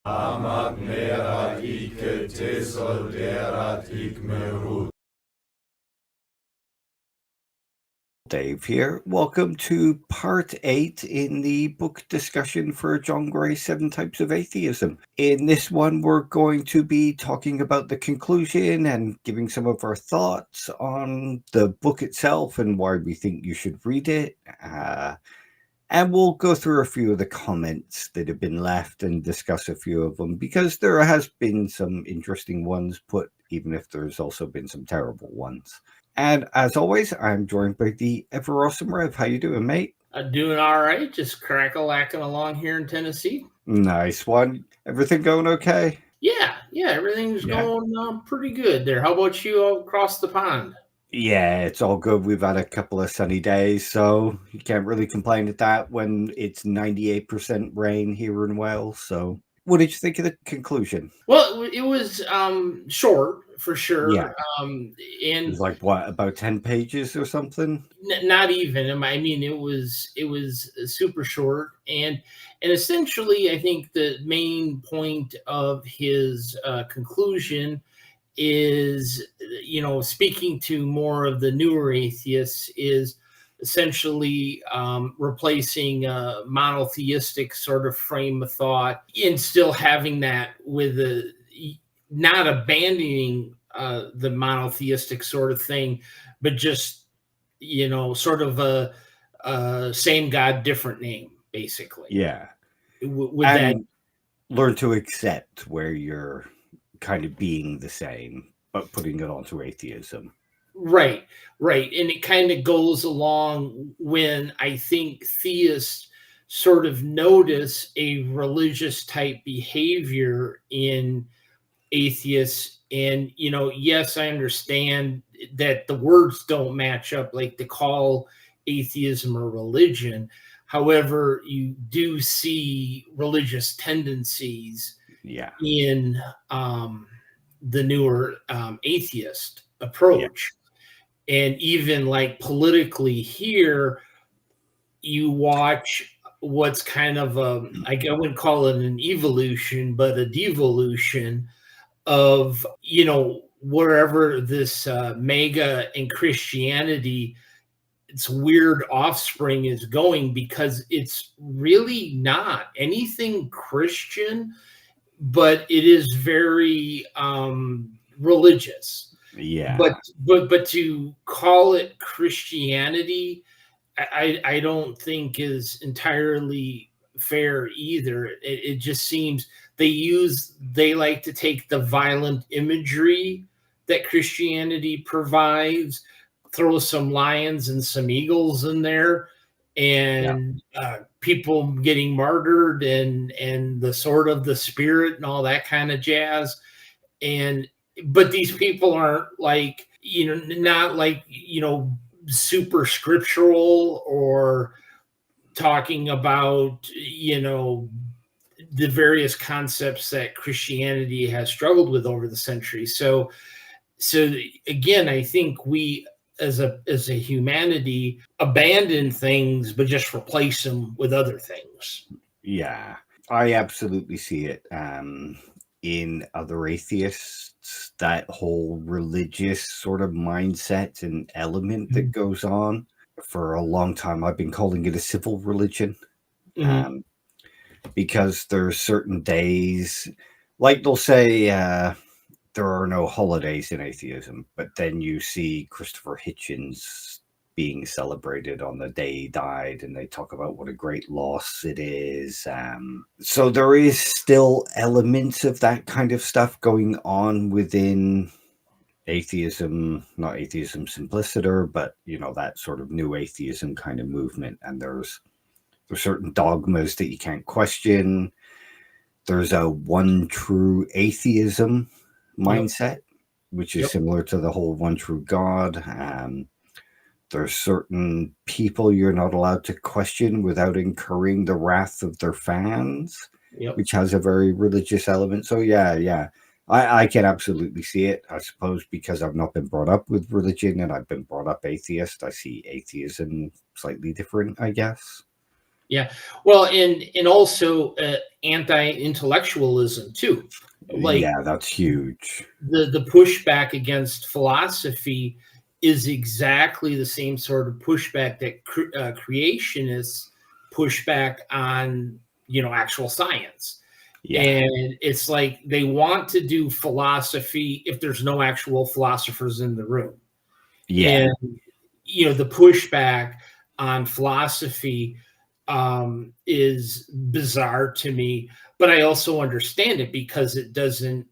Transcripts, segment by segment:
Amat merat ike tesol derat ikmerut. Dave here. Welcome to part 8 in the book discussion for John Gray's Seven Types of Atheism. In this one, we're going to be talking about the conclusion and giving some of our thoughts on the book itself and why we think you should read it. And we'll go through a few of the comments that have been left and discuss a few of them, because there has been some interesting ones put, even if there's also been some terrible ones. And as always, I'm joined by the ever awesome Rev. How you doing, mate? Doing all right. Just crack-a-lacking along here in Tennessee. Nice one. Everything going okay? Yeah, everything's going pretty good there. How about you across the pond? Yeah, it's all good. We've had a couple of sunny days, so you can't really complain at that when it's 98% rain here in Wales. So what did you think of the conclusion? Well, it was short for sure. Yeah. And It was like, what, about 10 pages or something? Not even. I mean, it was super short, and essentially, I think the main point of his conclusion is, speaking to more of the newer atheists, is essentially replacing a monotheistic sort of frame of thought and still having that with not abandoning the monotheistic sort of thing, but just, sort of a same God, different name, basically. Yeah. With and that, learn to accept where you're kind of being the same, but putting it onto atheism. Right. And it kind of goes along when I think theists sort of notice a religious type behavior in atheists. And, yes, I understand that the words don't match up, like to call atheism a religion. However, you do see religious tendencies in the newer atheist approach. And even like politically here, you watch what's kind of I wouldn't call it an evolution, but a devolution of, wherever this mega and Christianity, its weird offspring is going, because it's really not anything Christian, but it is very religious. Yeah. But to call it Christianity, I don't think is entirely fair either. It just seems they like to take the violent imagery that Christianity provides, throw some lions and some eagles in there, and people getting martyred and the sword of the spirit and all that kind of jazz. But these people aren't like, not like, super scriptural or talking about, the various concepts that Christianity has struggled with over the centuries. So again, I think we as a humanity abandon things, but just replace them with other things. Yeah, I absolutely see it. In other atheists, that whole religious sort of mindset and element that goes on. For a long time, I've been calling it a civil religion. Because there's certain days, like they'll say there are no holidays in atheism, but then you see Christopher Hitchens being celebrated on the day he died, and they talk about what a great loss it is. So there is still elements of that kind of stuff going on within atheism, not atheism simpliciter, but that sort of new atheism kind of movement. And there's certain dogmas that you can't question. There's a one true atheism mindset, which is similar to the whole one true God. There's certain people you're not allowed to question without incurring the wrath of their fans, which has a very religious element. So I can absolutely see it. I suppose because I've not been brought up with religion and I've been brought up atheist, I see atheism slightly different, I guess. Yeah. Well, and also anti-intellectualism too. Like Yeah, that's huge. the pushback against philosophy is exactly the same sort of pushback that creationists push back on, actual science. Yeah. And it's like they want to do philosophy if there's no actual philosophers in the room. Yeah. And the pushback on philosophy is bizarre to me, but I also understand it because it doesn't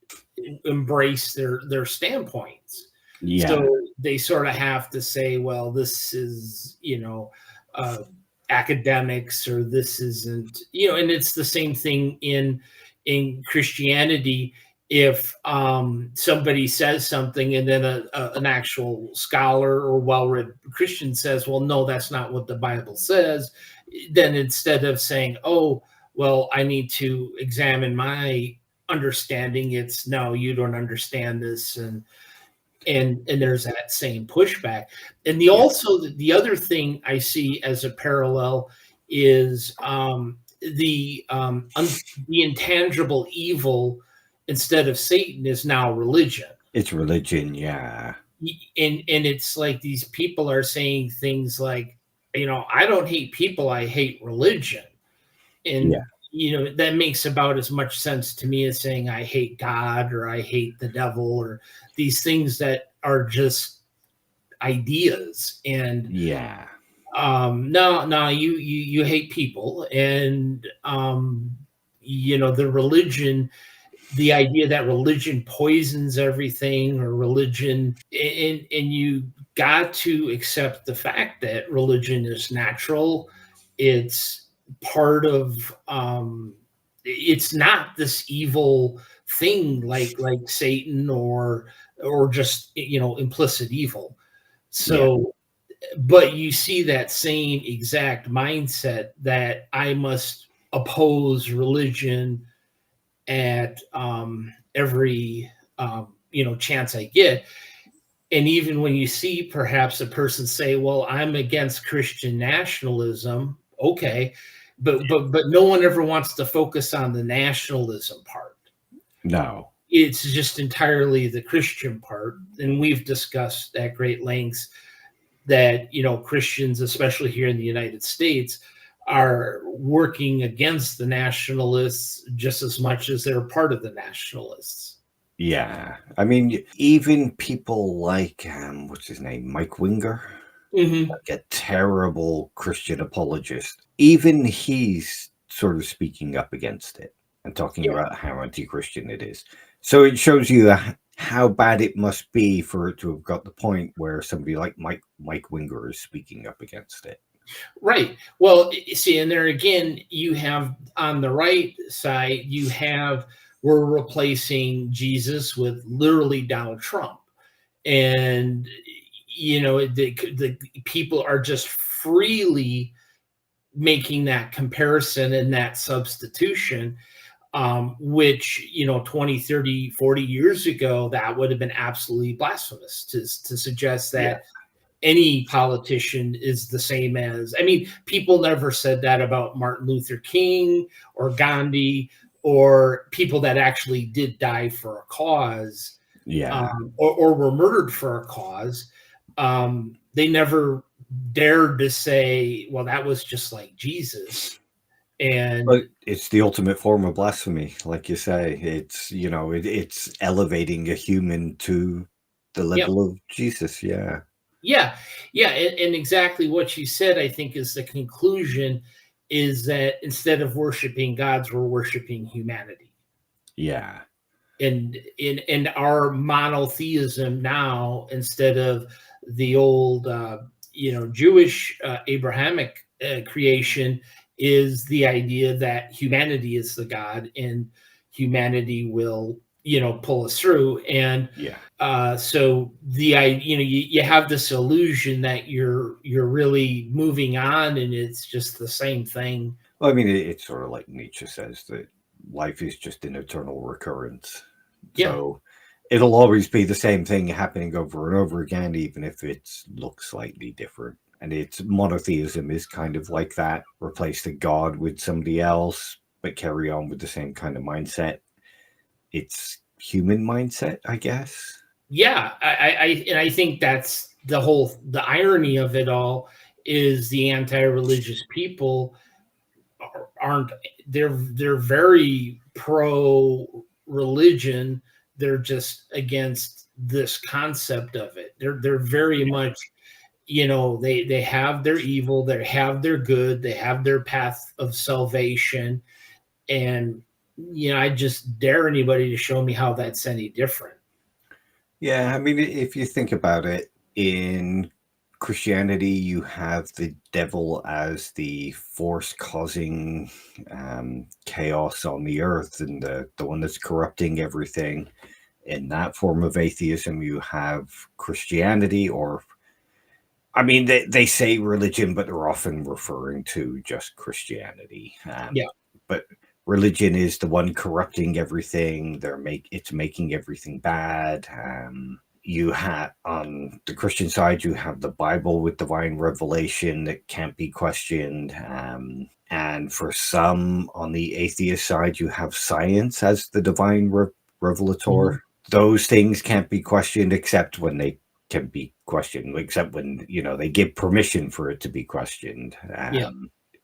embrace their standpoints. Yeah. So they sort of have to say, well, this is, uh, academics, or this isn't, and it's the same thing in Christianity. If somebody says something and then an actual scholar or well-read Christian says, well, no, that's not what the Bible says, then instead of saying, oh, well, I need to examine my understanding, it's, no, you don't understand this, and there's that same pushback. And the other thing I see as a parallel is the intangible evil, instead of Satan, is now religion. It's religion, yeah. And it's like these people are saying things like, I don't hate people, I hate religion. And that makes about as much sense to me as saying I hate God or I hate the devil, or these things that are just ideas. And no, you hate people. And the religion, the idea that religion poisons everything, or religion, and you got to accept the fact that religion is natural. It's part of it's not this evil thing like Satan, or just implicit evil. So but you see that same exact mindset that I must oppose religion at every chance I get. And even when you see perhaps a person say, well, I'm against Christian nationalism, okay, but no one ever wants to focus on the nationalism part. No, it's just entirely the Christian part. And we've discussed at great lengths that Christians, especially here in the United States, are working against the nationalists just as much as they're part of the nationalists. Yeah, I mean, even people like what's his name, Mike Winger, like a terrible Christian apologist. Even he's sort of speaking up against it and talking about how anti-Christian it is. So it shows you how bad it must be for it to have got the point where somebody like Mike Winger is speaking up against it. Right. Well, see, and there again, you have on the right side, we're replacing Jesus with literally Donald Trump. And, the people are just freely making that comparison and that substitution, which, 20, 30, 40 years ago, that would have been absolutely blasphemous to suggest that any politician is the same as, people never said that about Martin Luther King or Gandhi, or people that actually did die for a cause, or were murdered for a cause. They never dared to say, well, that was just like Jesus. But it's the ultimate form of blasphemy, like you say. It's it's elevating a human to the level of Jesus. And exactly what you said, I think, is the conclusion, is that instead of worshiping gods, we're worshiping humanity. And in our monotheism now, instead of the old Jewish Abrahamic creation, is the idea that humanity is the God and humanity will pull us through. And so you have this illusion that you're really moving on, and it's just the same thing. Well, it's sort of like Nietzsche says, that life is just an eternal recurrence. So it'll always be the same thing happening over and over again, even if it looks slightly different. And it's monotheism is kind of like that. Replace the God with somebody else, but carry on with the same kind of mindset. It's human mindset, I guess. Yeah, I think that's the irony of it all is the anti-religious people aren't they're very pro religion. They're just against this concept of it. They're very much, they have their evil, they have their good, they have their path of salvation, and I just dare anybody to show me how that's any different. Yeah, I mean, if you think about it, in Christianity, you have the devil as the force causing chaos on the earth and the one that's corrupting everything. In that form of atheism, you have Christianity, or, I mean, they say religion, but they're often referring to just Christianity. Yeah. But religion is the one corrupting everything. It's making everything bad. You have, on the Christian side, you have the Bible with divine revelation that can't be questioned. And for some, on the atheist side, you have science as the divine revelator. Mm-hmm. Those things can't be questioned except when they can be questioned, except when, they give permission for it to be questioned.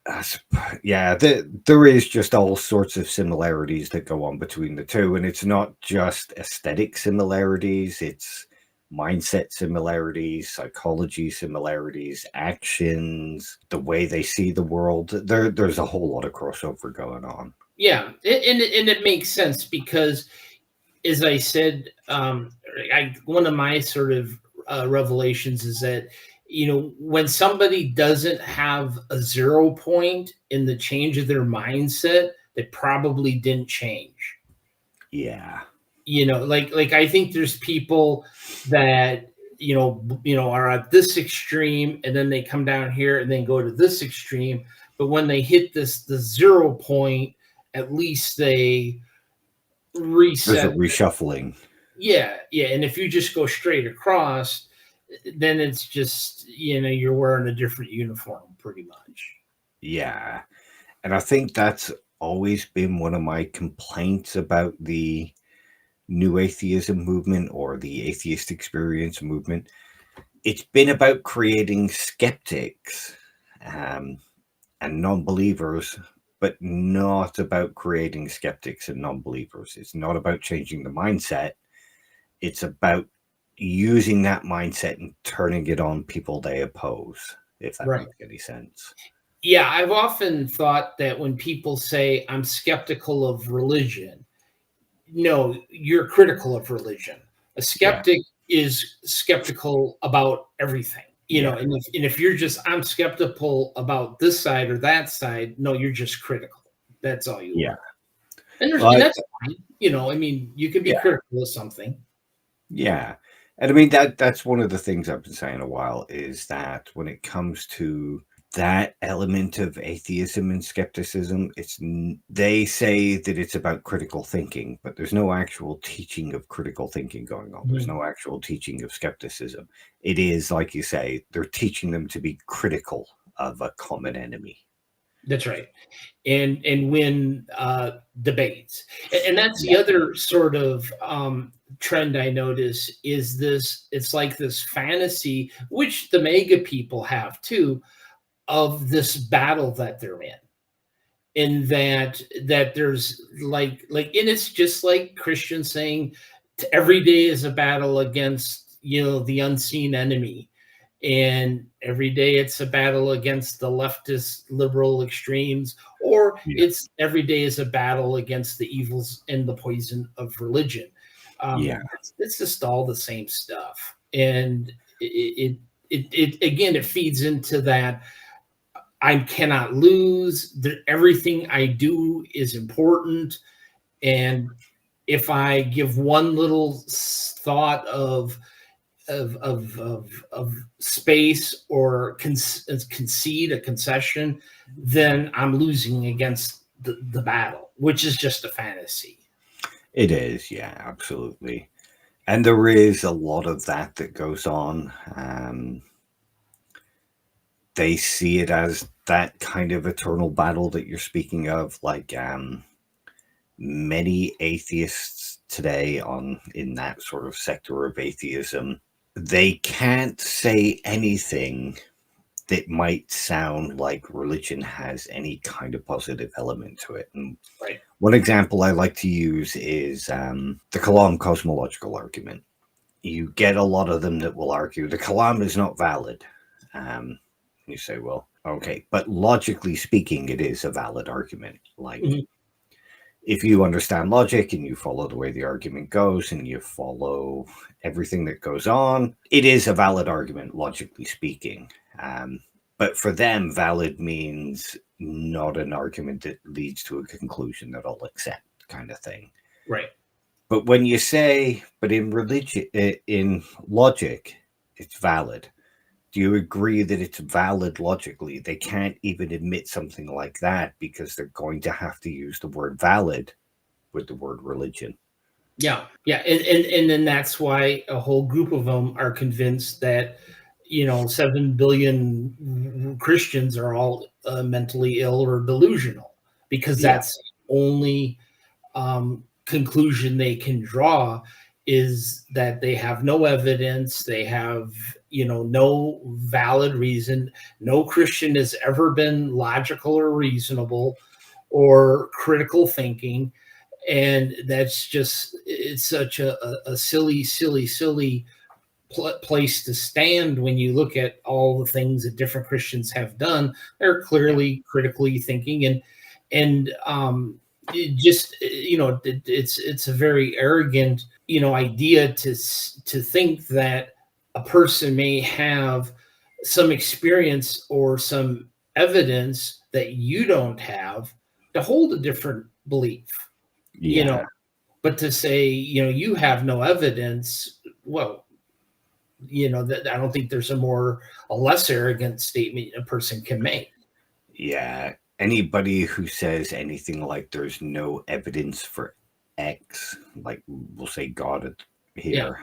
There is just all sorts of similarities that go on between the two, and it's not just aesthetic similarities, it's mindset similarities, psychology similarities, actions, the way they see the world. There's a whole lot of crossover going on. Yeah, and it makes sense because, as I said, one of my sort of revelations is that, when somebody doesn't have a 0 point in the change of their mindset, they probably didn't change. Yeah. Like I think there's people that, are at this extreme and then they come down here and then go to this extreme. But when they hit the 0 point, at least they reset. There's a reshuffling. Yeah. And if you just go straight across, then it's just, you're wearing a different uniform pretty much. Yeah. And I think that's always been one of my complaints about the New Atheism movement or the atheist experience movement. It's been about creating skeptics and non-believers, but not about creating skeptics and non-believers. It's not about changing the mindset. It's about using that mindset and turning it on people they oppose, if that makes any sense. Yeah, I've often thought that when people say, I'm skeptical of religion, no, you're critical of religion. A skeptic is skeptical about everything, and if you're just, I'm skeptical about this side or that side, no, you're just critical. That's all you are. And that's fine. You can be critical of something. Yeah. And I mean, that's one of the things I've been saying a while, is that when it comes to that element of atheism and skepticism, they say that it's about critical thinking, but there's no actual teaching of critical thinking going on. There's no actual teaching of skepticism. It is, like you say, they're teaching them to be critical of a common enemy. That's right. And win debates. And that's the other sort of trend I notice is this, it's like this fantasy, which the mega people have too, of this battle that they're in that there's like, and it's just like Christians saying every day is a battle against, the unseen enemy. And every day it's a battle against the leftist liberal extremes, or it's every day is a battle against the evils and the poison of religion. It's just all the same stuff. And it again, it feeds into that I cannot lose. Everything I do is important. And if I give one little thought of space or concede a concession, then I'm losing against the battle, which is just a fantasy. It is, yeah, absolutely. And there is a lot of that goes on. they see it as that kind of eternal battle that you're speaking of, like many atheists today in that sort of sector of atheism, they can't say anything that might sound like religion has any kind of positive element to it. And Right. one example I like to use is the Kalam cosmological argument. You get a lot of them that will argue the Kalam is not valid. You say, well, okay, but logically speaking, it is a valid argument. Like, if you understand logic and you follow the way the argument goes and you follow everything that goes on, it is a valid argument, logically speaking. But for them, valid means not an argument that leads to a conclusion that I'll accept, kind of thing. Right. But when you say, but in religion, in logic, it's valid. Do you agree that it's valid logically? They can't even admit something like that because they're going to have to use the word valid with the word religion. Yeah. And then that's why a whole group of them are convinced that, 7 billion Christians are all mentally ill or delusional, because that's the only conclusion they can draw, is that they have no evidence, they have no valid reason. No Christian has ever been logical or reasonable or critical thinking, and it's such a silly place to stand when you look at all the things that different Christians have done. They're clearly critically thinking, and it's a very arrogant idea to think that a person may have some experience or some evidence that you don't have to hold a different belief. But to say you have no evidence, well, that I don't think there's a less arrogant statement a person can make. Yeah. Anybody who says anything like there's no evidence for X, like we'll say God here,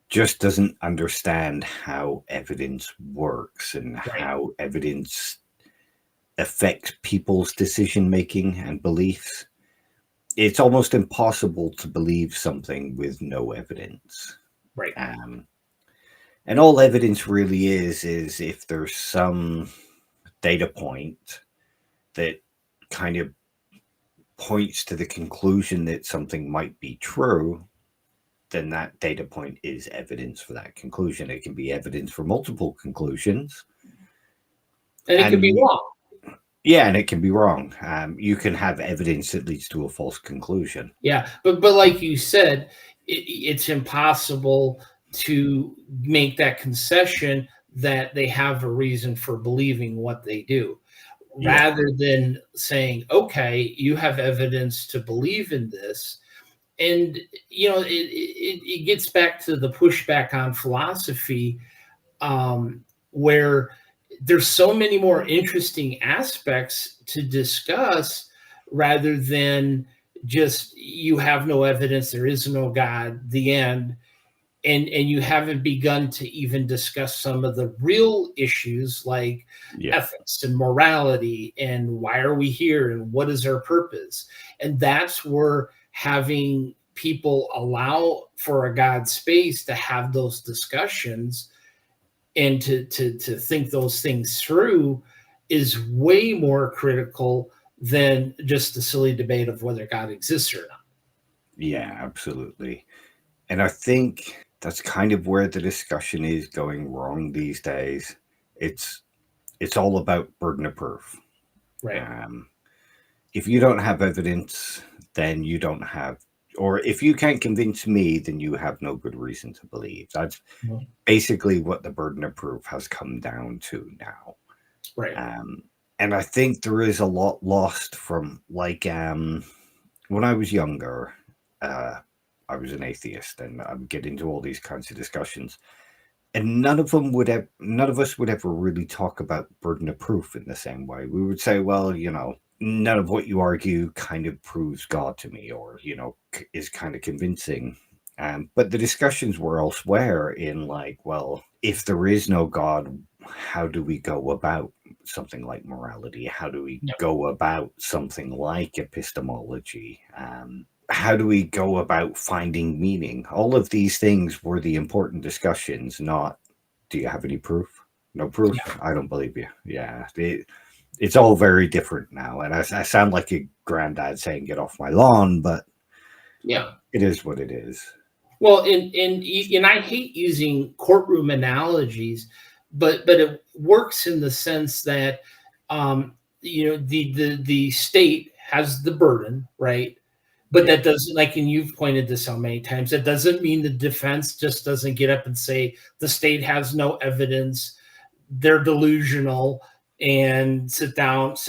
just doesn't understand how evidence works and how evidence affects people's decision making and beliefs. It's almost impossible to believe something with no evidence. Right. And all evidence really is if there's some data point that kind of points to the conclusion that something might be true, then that data point is evidence for that conclusion. It can be evidence for multiple conclusions. And it can be wrong. Yeah, and it can be wrong. You can have evidence that leads to a false conclusion. Yeah, but like you said, it's impossible to make that concession that they have a reason for believing what they do, rather than saying, okay, you have evidence to believe in this. And it gets back to the pushback on philosophy, where there's so many more interesting aspects to discuss, rather than just you have no evidence, there is no God, the end. And you haven't begun to even discuss some of the real issues like ethics and morality and why are we here and what is our purpose. And that's where having people allow for a God space to have those discussions and to think those things through is way more critical than just the silly debate of whether God exists or not. Yeah, absolutely. And I think that's kind of where the discussion is going wrong these days. It's all about burden of proof. Right. If you don't have evidence, then you don't have, or if you can't convince me, then you have no good reason to believe. That's basically what the burden of proof has come down to now. Right. And I think there is a lot lost from, like, when I was younger, I was an atheist, and I would get into all these kinds of discussions, and none of us would ever really talk about burden of proof in the same way. We would say, well, none of what you argue kind of proves God to me, or is kind of convincing. But the discussions were elsewhere in, like, well, if there is no God, how do we go about something like morality? How do we Yeah. go about something like epistemology? How do we go about finding meaning? All of these things were the important discussions, not, do you have any proof? No proof? Yeah. I don't believe you. Yeah. It's all very different now. And I sound like a granddad saying, get off my lawn, but Yeah. it is what it is. Well, and I hate using courtroom analogies, but it works in the sense that the state has the burden, right? But Yeah. that doesn't, like, and you've pointed this out many times, that doesn't mean the defense just doesn't get up and say the state has no evidence, they're delusional, and sit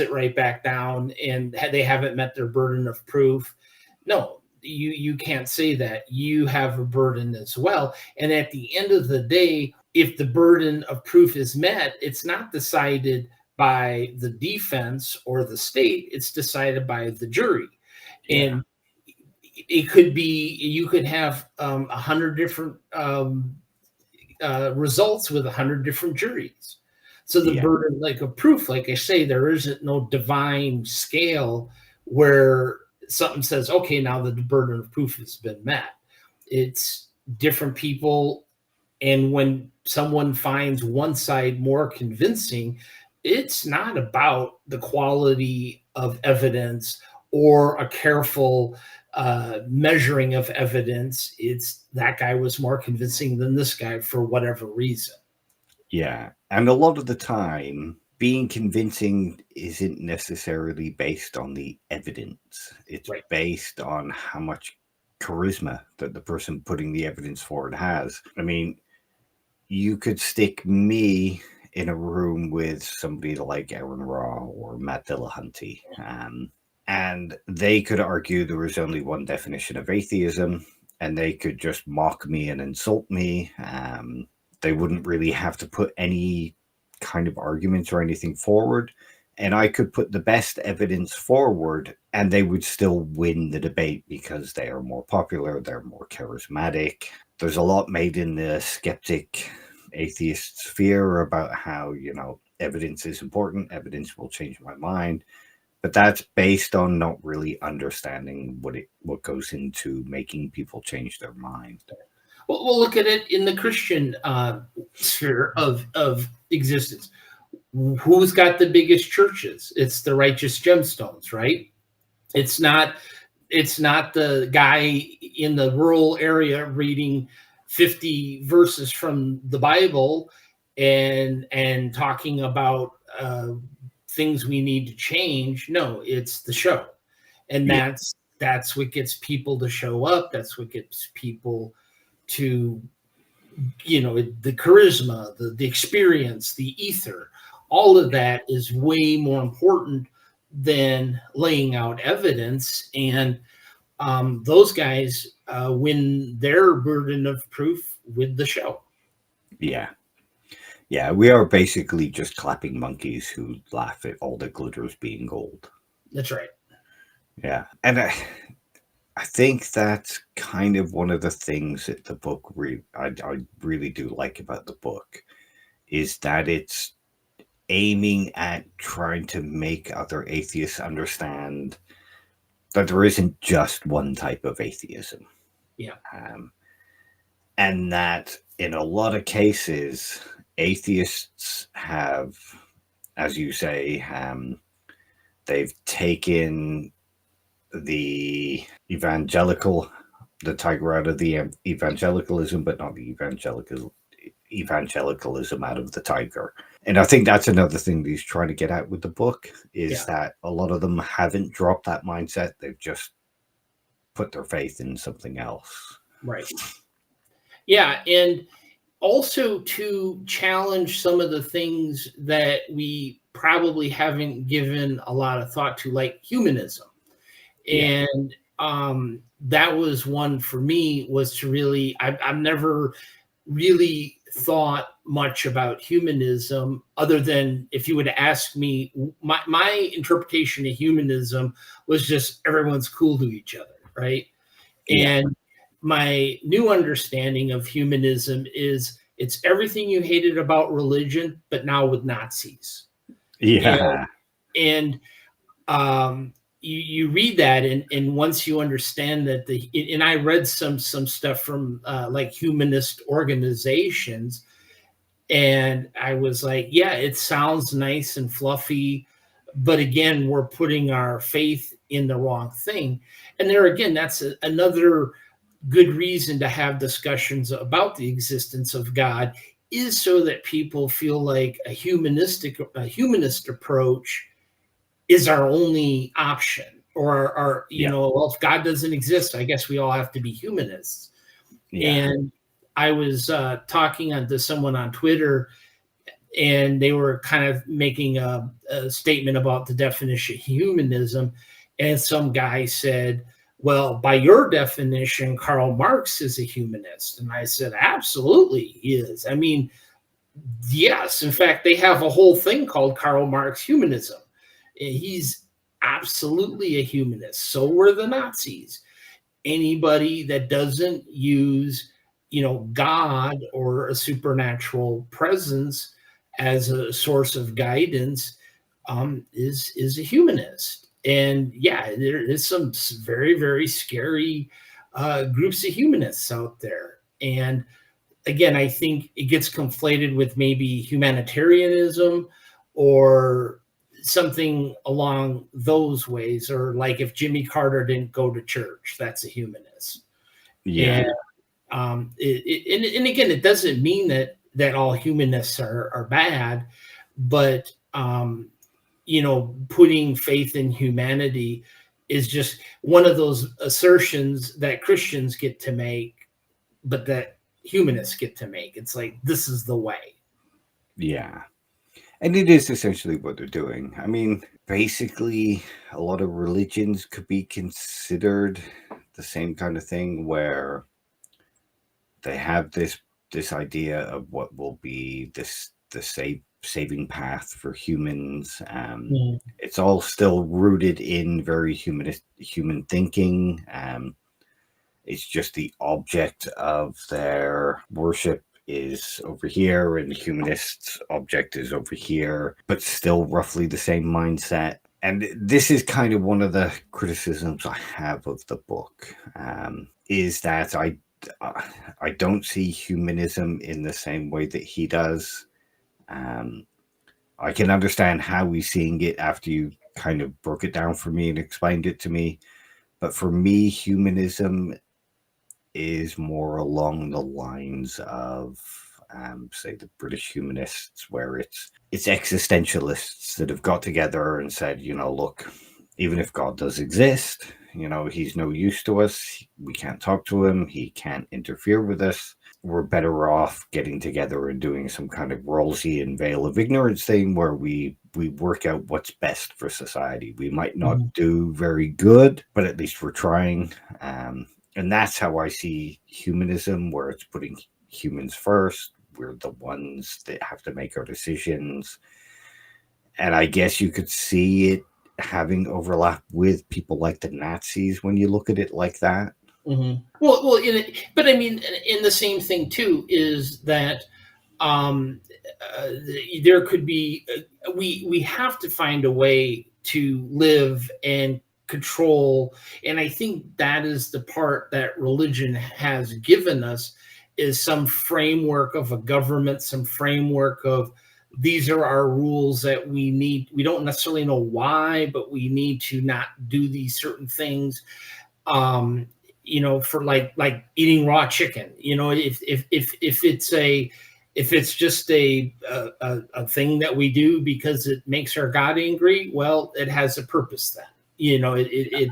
right back down, and they haven't met their burden of proof. No, you can't say that. You have a burden as well. And at the end of the day, if the burden of proof is met, it's not decided by the defense or the state, it's decided by the jury. Yeah. And it could be, you could have 100 different results with 100 different juries. So the Yeah. burden, like, of proof, like I say, there isn't no divine scale where something says, okay, now the burden of proof has been met. It's different people. And when someone finds one side more convincing, it's not about the quality of evidence or a careful measuring of evidence. It's that guy was more convincing than this guy for whatever reason. Yeah. And a lot of the time, being convincing isn't necessarily based on the evidence. It's Right. based on how much charisma that the person putting the evidence forward has. I mean, you could stick me in a room with somebody like Aaron Raw or Matt Dillahunty, and they could argue there was only one definition of atheism, and they could just mock me and insult me. They wouldn't really have to put any kind of arguments or anything forward. And I could put the best evidence forward and they would still win the debate because they are more popular, they're more charismatic. There's a lot made in the skeptic atheist sphere about how, evidence is important, evidence will change my mind. But that's based on not really understanding what goes into making people change their mind. Well, we'll look at it in the Christian sphere of existence. Who's got the biggest churches? It's the righteous gemstones, right? It's not the guy in the rural area reading 50 verses from the Bible and talking about things we need to change. No, it's the show. And Yeah. that's what gets people to show up. That's what gets people to, the charisma, the experience, the ether. All of that is way more important than laying out evidence. And those guys win their burden of proof with the show. Yeah. Yeah, we are basically just clapping monkeys who laugh at all the glitters being gold. That's right. Yeah. And I think that's kind of one of the things that the book I really do like about the book is that it's aiming at trying to make other atheists understand that there isn't just one type of atheism. Yeah. And that in a lot of cases, atheists have, as you say, they've taken the tiger out of the evangelicalism, but not the evangelicalism out of the tiger. And I think that's another thing that he's trying to get at with the book is that a lot of them haven't dropped that mindset. They've just put their faith in something else. Right. Yeah. And also to challenge some of the things that we probably haven't given a lot of thought to, like humanism. Yeah. And that was one for me, was to really, I've never really thought much about humanism, other than if you would ask me, my interpretation of humanism was just everyone's cool to each other, right? Yeah. And my new understanding of humanism is It's everything you hated about religion, but now with Nazis. Yeah. And you read that, and once you understand that and I read some stuff from like humanist organizations, and I was like, yeah, it sounds nice and fluffy, but again, we're putting our faith in the wrong thing. And there again, that's another good reason to have discussions about the existence of God, is so that people feel like a humanist approach is our only option, or our, Yeah. well, if God doesn't exist, I guess we all have to be humanists. Yeah. And I was talking to someone on Twitter, and they were kind of making a statement about the definition of humanism. And some guy said, well, by your definition, Karl Marx is a humanist. And I said, absolutely, he is. I mean, yes, in fact, they have a whole thing called Karl Marx humanism. He's absolutely a humanist. So were the Nazis. Anybody that doesn't use, God or a supernatural presence as a source of guidance is a humanist. And yeah, there is some very, very scary groups of humanists out there. And again, I think it gets conflated with maybe humanitarianism or something along those ways, or like if Jimmy Carter didn't go to church, that's a humanist. Yeah. And and again, it doesn't mean that all humanists are bad, but putting faith in humanity is just one of those assertions that Christians get to make, but that humanists get to make. It's like, this is the way. Yeah. And it is essentially what they're doing. I mean, basically, a lot of religions could be considered the same kind of thing, where they have this idea of what will be the saving path for humans. It's all still rooted in very human thinking. It's just the object of their worship is over here, and the humanists' object is over here, but still roughly the same mindset. And this is kind of one of the criticisms I have of the book, is that I don't see humanism in the same way that he does. I can understand how he's seeing it after you kind of broke it down for me and explained it to me. But for me, humanism is more along the lines of, say, the British humanists, where it's existentialists that have got together and said, look, even if God does exist, he's no use to us. We can't talk to him. He can't interfere with us. We're better off getting together and doing some kind of Rawlsian veil of ignorance thing, where we work out what's best for society. We might not do very good, but at least we're trying. And that's how I see humanism, where it's putting humans first. We're the ones that have to make our decisions. And I guess you could see it having overlap with people like the Nazis when you look at it like that. Mm-hmm. Well, but I mean, in the same thing too is that there could be we have to find a way to live and control, and I think that is the part that religion has given us, is some framework of a government, some framework of, these are our rules that we need. We don't necessarily know why, but we need to not do these certain things. For like eating raw chicken. If it's just a thing that we do because it makes our God angry, well, it has a purpose then. It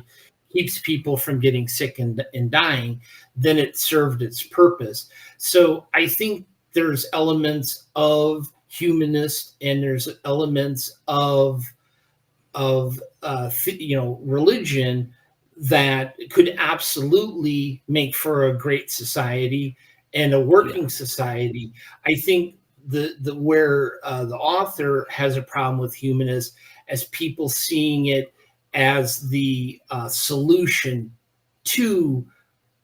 keeps people from getting sick and dying, then it served its purpose. So I think there's elements of humanist, and there's elements of religion that could absolutely make for a great society and a working society. I think where the author has a problem with humanists, as people seeing it as the solution to,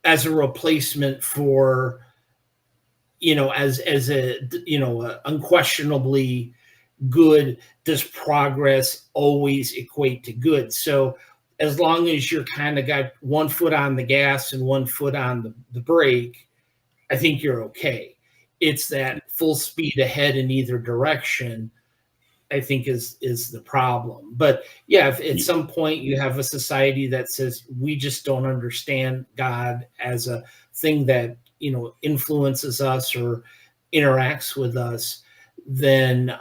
as a replacement for as a unquestionably good, does progress always equate to good? So as long as you're kind of got one foot on the gas and one foot on the brake, I think you're okay. It's that full speed ahead in either direction, I think, is the problem. But yeah, if at some point you have a society that says we just don't understand God as a thing that influences us or interacts with us, then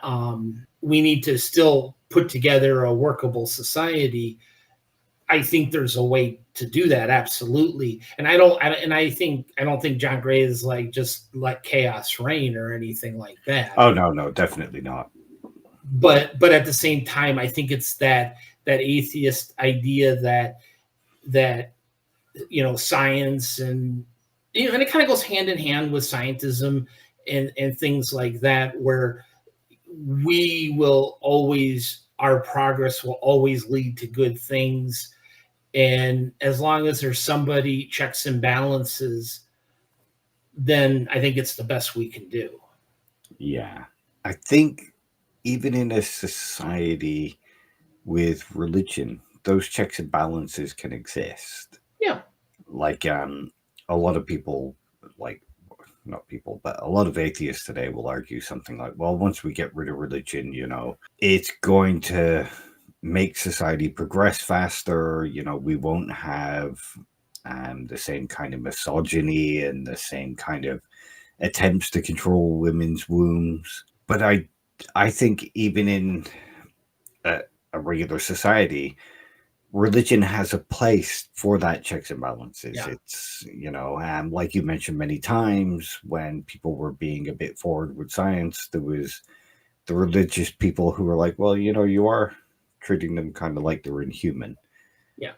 we need to still put together a workable society. I think there's a way to do that, absolutely. And I don't think John Gray is like just let chaos reign or anything like that. Oh no, definitely not. But at the same time, I think it's that atheist idea that science and and it kind of goes hand in hand with scientism and things like that, where our progress will always lead to good things. And as long as there's somebody checks and balances, then I think it's the best we can do. Yeah. I think even in a society with religion, those checks and balances can exist. Yeah. Like a lot of people, not people, but a lot of atheists today will argue something like, well, once we get rid of religion, it's going to make society progress faster. We won't have the same kind of misogyny and the same kind of attempts to control women's wombs. But I think even in a regular society, religion has a place for that checks and balances. Yeah. It's, like you mentioned many times, when people were being a bit forward with science, there was the religious people who were like, well, you are treating them kind of like they're inhuman. Yeah.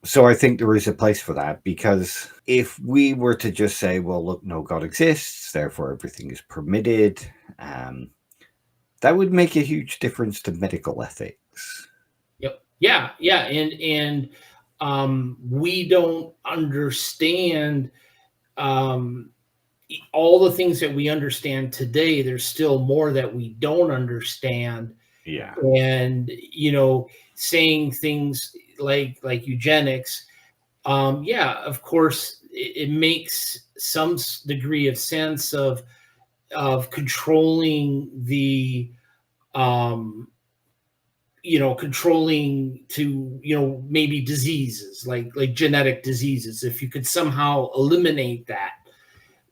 So I think there is a place for that, because if we were to just say, well, look, no God exists, therefore everything is permitted, that would make a huge difference to medical ethics. Yep. Yeah. And we don't understand all the things that we understand today. There's still more that we don't understand. Yeah. And saying things like eugenics, of course it makes some degree of sense of controlling the controlling to maybe diseases like genetic diseases, if you could somehow eliminate that.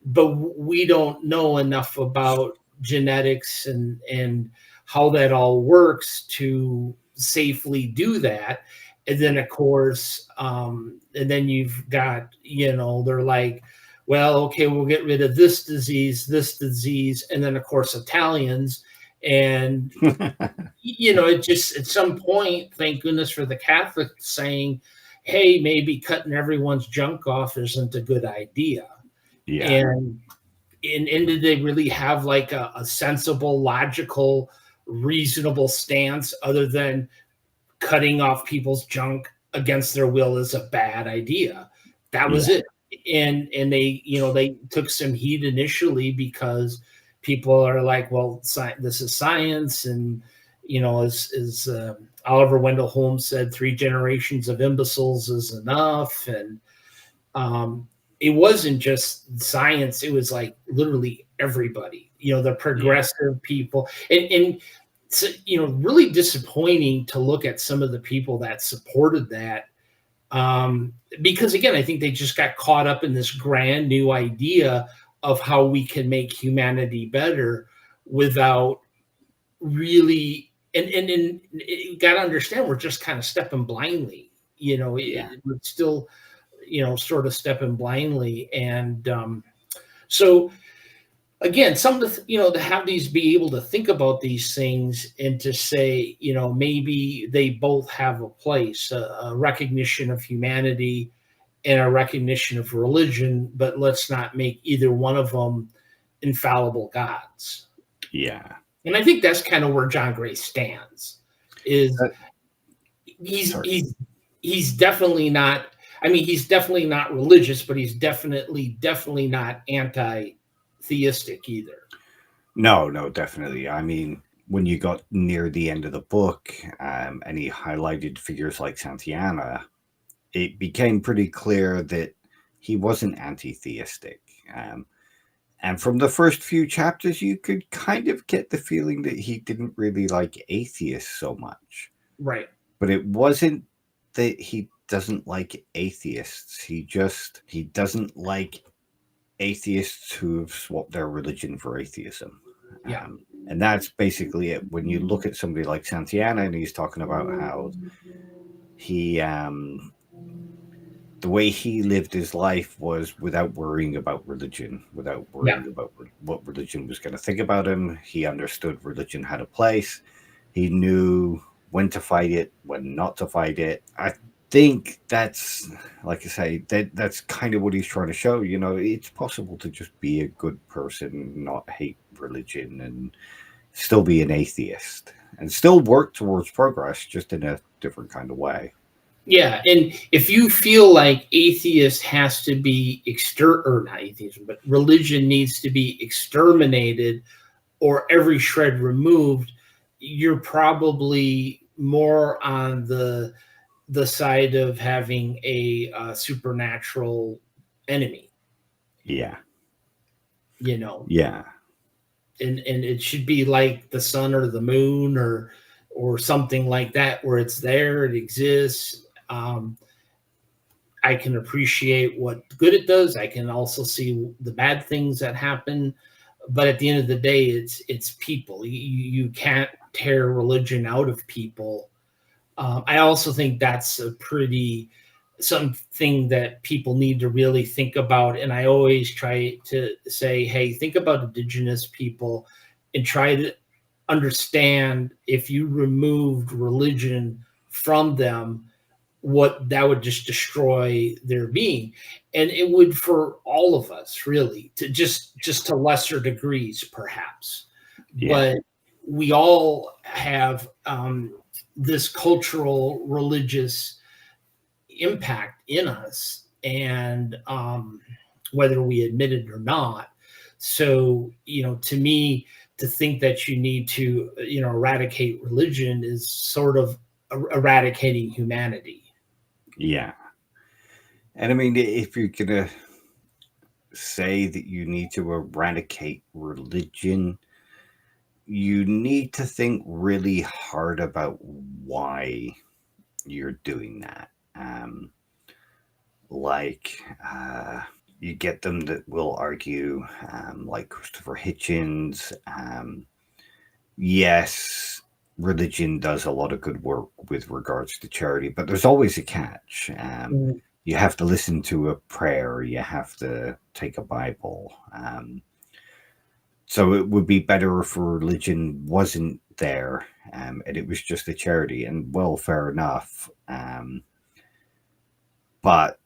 But we don't know enough about genetics and how that all works to safely do that. And then of course and then you've got they're like, well, okay, we'll get rid of this disease, and then of course Italians. And it just, at some point, thank goodness for the Catholics saying, hey, maybe cutting everyone's junk off isn't a good idea. Yeah. And did they really have like a sensible, logical, reasonable stance other than cutting off people's junk against their will is a bad idea? That was it. And they they took some heat initially because people are like, well, this is science, and as Oliver Wendell Holmes said, 3 generations of imbeciles is enough. And it wasn't just science; it was like literally everybody. The progressive people, and so, really disappointing to look at some of the people that supported that. Because again, I think they just got caught up in this grand new idea of how we can make humanity better without really, and you got to understand, we're just kind of stepping blindly, we're still, sort of stepping blindly. And so again, some of the, to have these, be able to think about these things and to say, maybe they both have a place, a recognition of humanity and a recognition of religion, but let's not make either one of them infallible gods. Yeah. And I think that's kind of where John Gray stands. Is he's definitely not, I mean, he's definitely not religious, but he's definitely not anti theistic either. No, definitely. I mean, when you got near the end of the book, and he highlighted figures like Santayana, it became pretty clear that he wasn't anti-theistic. And from the first few chapters, you could kind of get the feeling that he didn't really like atheists so much. Right. But it wasn't that he doesn't like atheists. He doesn't like atheists who have swapped their religion for atheism. Yeah. And that's basically it. When you look at somebody like Santayana, and he's talking about how he the way he lived his life was without worrying about religion, without worrying about what religion was going to think about him. He understood religion had a place. He knew when to fight it, when not to fight it. I think that's, like I say, that's kind of what he's trying to show. You know, it's possible to just be a good person, not hate religion, and still be an atheist, and still work towards progress, just in a different kind of way. Yeah, and if you feel like atheist has to be or not atheism, but religion needs to be exterminated or every shred removed, you're probably more on the side of having a supernatural enemy. Yeah. You know. Yeah. And it should be like the sun or the moon or something like that, where it's there, it exists. I can appreciate what good it does. I can also see the bad things that happen. But at the end of the day, it's people. You can't tear religion out of people. I also think that's something that people need to really think about. And I always try to say, hey, think about indigenous people and try to understand, if you removed religion from them, what that would just destroy their being. And it would for all of us, really, to just to lesser degrees perhaps. But we all have this cultural religious impact in us, and whether we admit it or not. So, to me, to think that you need to eradicate religion is sort of eradicating humanity. Yeah. And I mean, if you're going to say that you need to eradicate religion, you need to think really hard about why you're doing that. You get them that will argue, like Christopher Hitchens, yes, religion does a lot of good work with regards to charity, but there's always a catch. You have to listen to a prayer, you have to take a Bible. So it would be better if religion wasn't there, and it was just a charity. And well, fair enough. But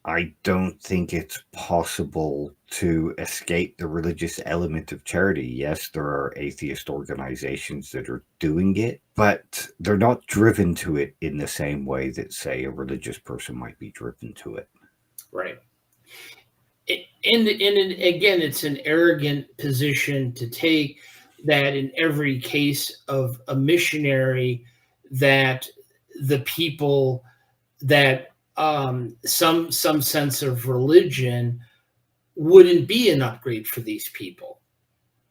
I don't think it's possible to escape the religious element of charity. Yes, there are atheist organizations that are doing it, but they're not driven to it in the same way that, say, a religious person might be driven to it. Right. And again, it's an arrogant position to take, that in every case of a missionary, that the people that some sense of religion wouldn't be an upgrade for these people.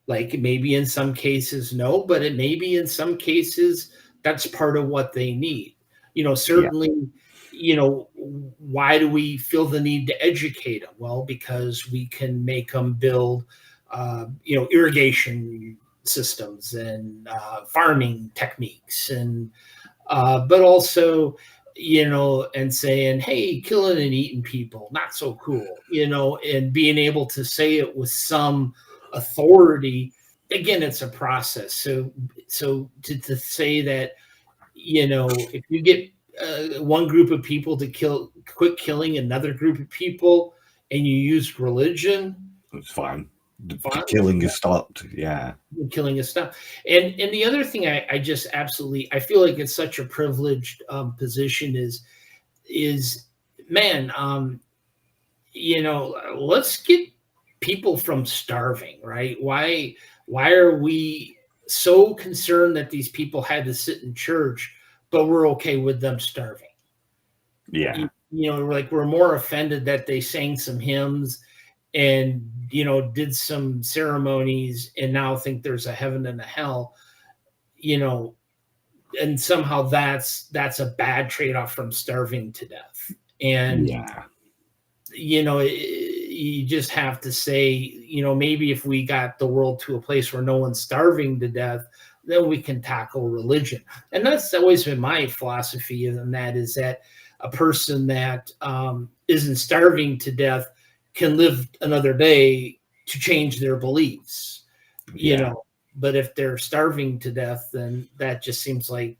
Like, maybe in some cases, no, but it may be in some cases that's part of what they need. Certainly, why do we feel the need to educate them? Well, because we can make them build, irrigation systems and farming techniques, and but also, and saying, hey, killing and eating people, not so cool, and being able to say it with some authority. Again, it's a process. So to say that, if you get one group of people to quit killing another group of people, and you use religion, it's fine. The killing is stopped. Yeah. Killing is stopped. And the other thing I just absolutely, I feel like it's such a privileged position is man, let's get people from starving, right? Why are we so concerned that these people had to sit in church, but we're okay with them starving? Yeah. We're more offended that they sang some hymns and did some ceremonies and now think there's a heaven and a hell, and somehow that's a bad trade-off from starving to death. And Yeah. you just have to say, maybe if we got the world to a place where no one's starving to death, then we can tackle religion. And that's always been my philosophy, and that is that a person that isn't starving to death can live another day to change their beliefs, but if they're starving to death, then that just seems like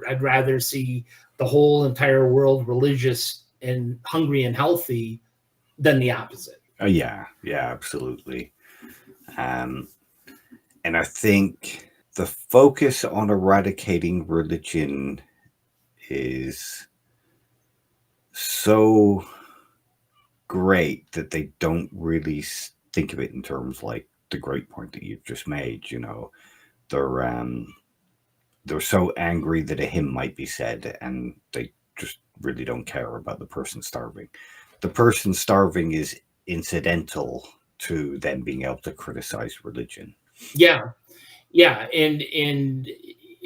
I'd rather see the whole entire world religious and hungry and healthy than the opposite. Yeah, absolutely. And I think the focus on eradicating religion is so great that they don't really think of it in terms like the great point that you've just made. They're so angry that a hymn might be said, and they just really don't care about the person starving. The person starving is incidental to them being able to criticize religion. Yeah, and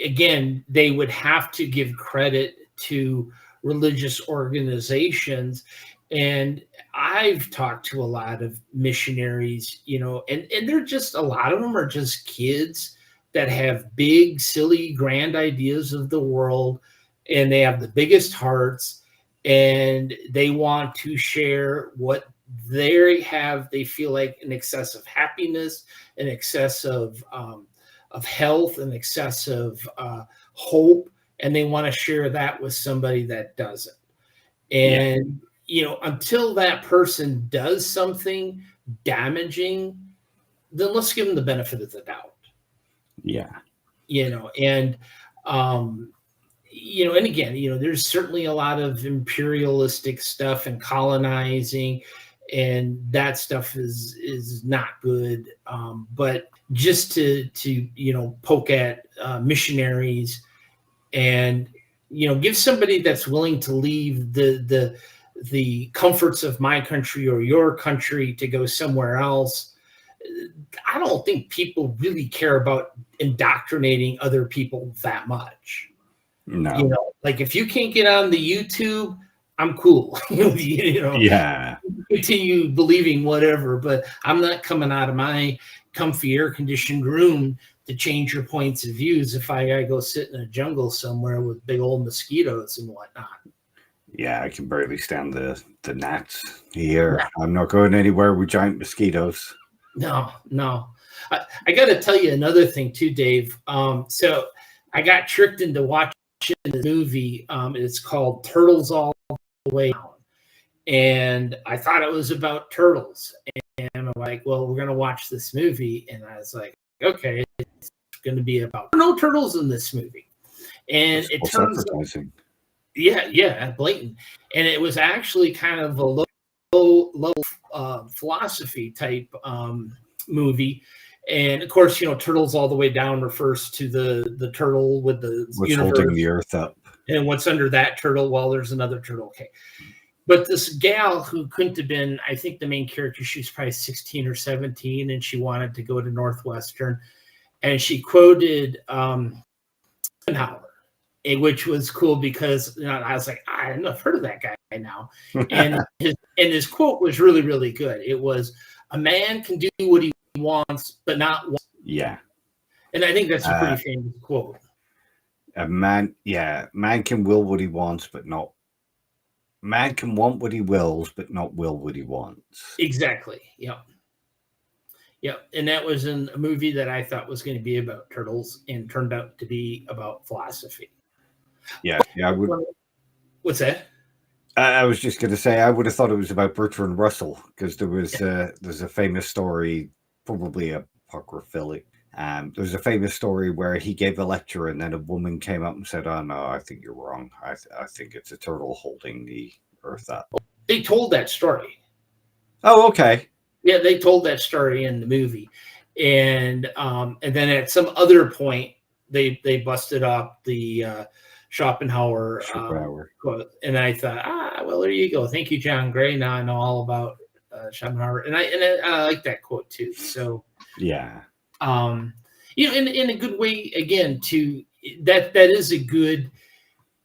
again, they would have to give credit to religious organizations. And I've talked to a lot of missionaries, and they're just, a lot of them are just kids that have big, silly, grand ideas of the world, and they have the biggest hearts, and they want to share what they have. They feel like an excess of happiness, an excess of health, an excess of hope, and they want to share that with somebody that doesn't. And until that person does something damaging, then let's give them the benefit of the doubt. And and again, there's certainly a lot of imperialistic stuff and colonizing, and that stuff is not good. But just to poke at missionaries and give somebody that's willing to leave the comforts of my country or your country to go somewhere else. I don't think people really care about indoctrinating other people that much. No. Like if you can't get on the YouTube, I'm cool. Yeah. Continue believing whatever, but I'm not coming out of my comfy air-conditioned room to change your points of views if I gotta go sit in a jungle somewhere with big old mosquitoes and whatnot. Yeah, I can barely stand the gnats here. Yeah. I'm not going anywhere with giant mosquitoes. No. I got to tell you another thing too, Dave. So I got tricked into watching this movie. It's called Turtles All the Way Down. And I thought it was about turtles. And I'm like, well, we're going to watch this movie. And I was like, okay, it's going to be about no turtles in this movie. And it turns out, yeah, blatant. And it was actually kind of a low philosophy type movie. And of course, Turtles All the Way Down refers to the turtle with the universe, holding the earth up. And what's under that turtle? Well, there's another turtle. Okay. But this gal who couldn't have been, I think the main character, she was probably 16 or 17, and she wanted to go to Northwestern. And she quoted Schopenhauer, which was cool because I was like, I've heard of that guy now. And his quote was really, really good. It was, a man can do what he wants, but not want. Yeah. And I think that's a pretty famous quote. Man can will what he wants, but not. Man can want what he wills, but not will what he wants. Exactly. Yeah. And that was in a movie that I thought was going to be about turtles and turned out to be about philosophy. Yeah. I would. What's that? I was just going to say, I would have thought it was about Bertrand Russell, because there's a famous story, probably apocryphalic. There's a famous story where he gave a lecture and then a woman came up and said, "Oh no, I think you're wrong. I think it's a turtle holding the earth up." They told that story. Oh, okay. Yeah, they told that story in the movie, and then at some other point they busted up the Schopenhauer Schopenhauer. quote, and I thought, well, there you go. Thank you, John Gray. Now I know all about Schopenhauer, and I like that quote too. So yeah, in a good way again. That is a good.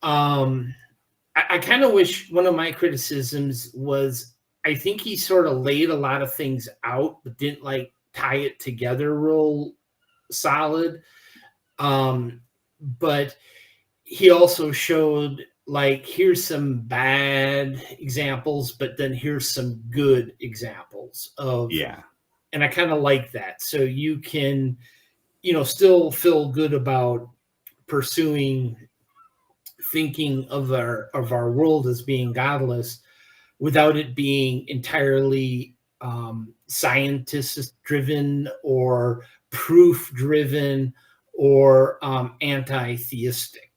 I kind of wish one of my criticisms was I think he sort of laid a lot of things out, but didn't like tie it together real solid. But he also showed like, here's some bad examples, but then here's some good examples of, yeah, and I kind of like that. So you can, still feel good about pursuing thinking of our world as being godless without it being entirely scientist driven or proof driven or anti-theistic.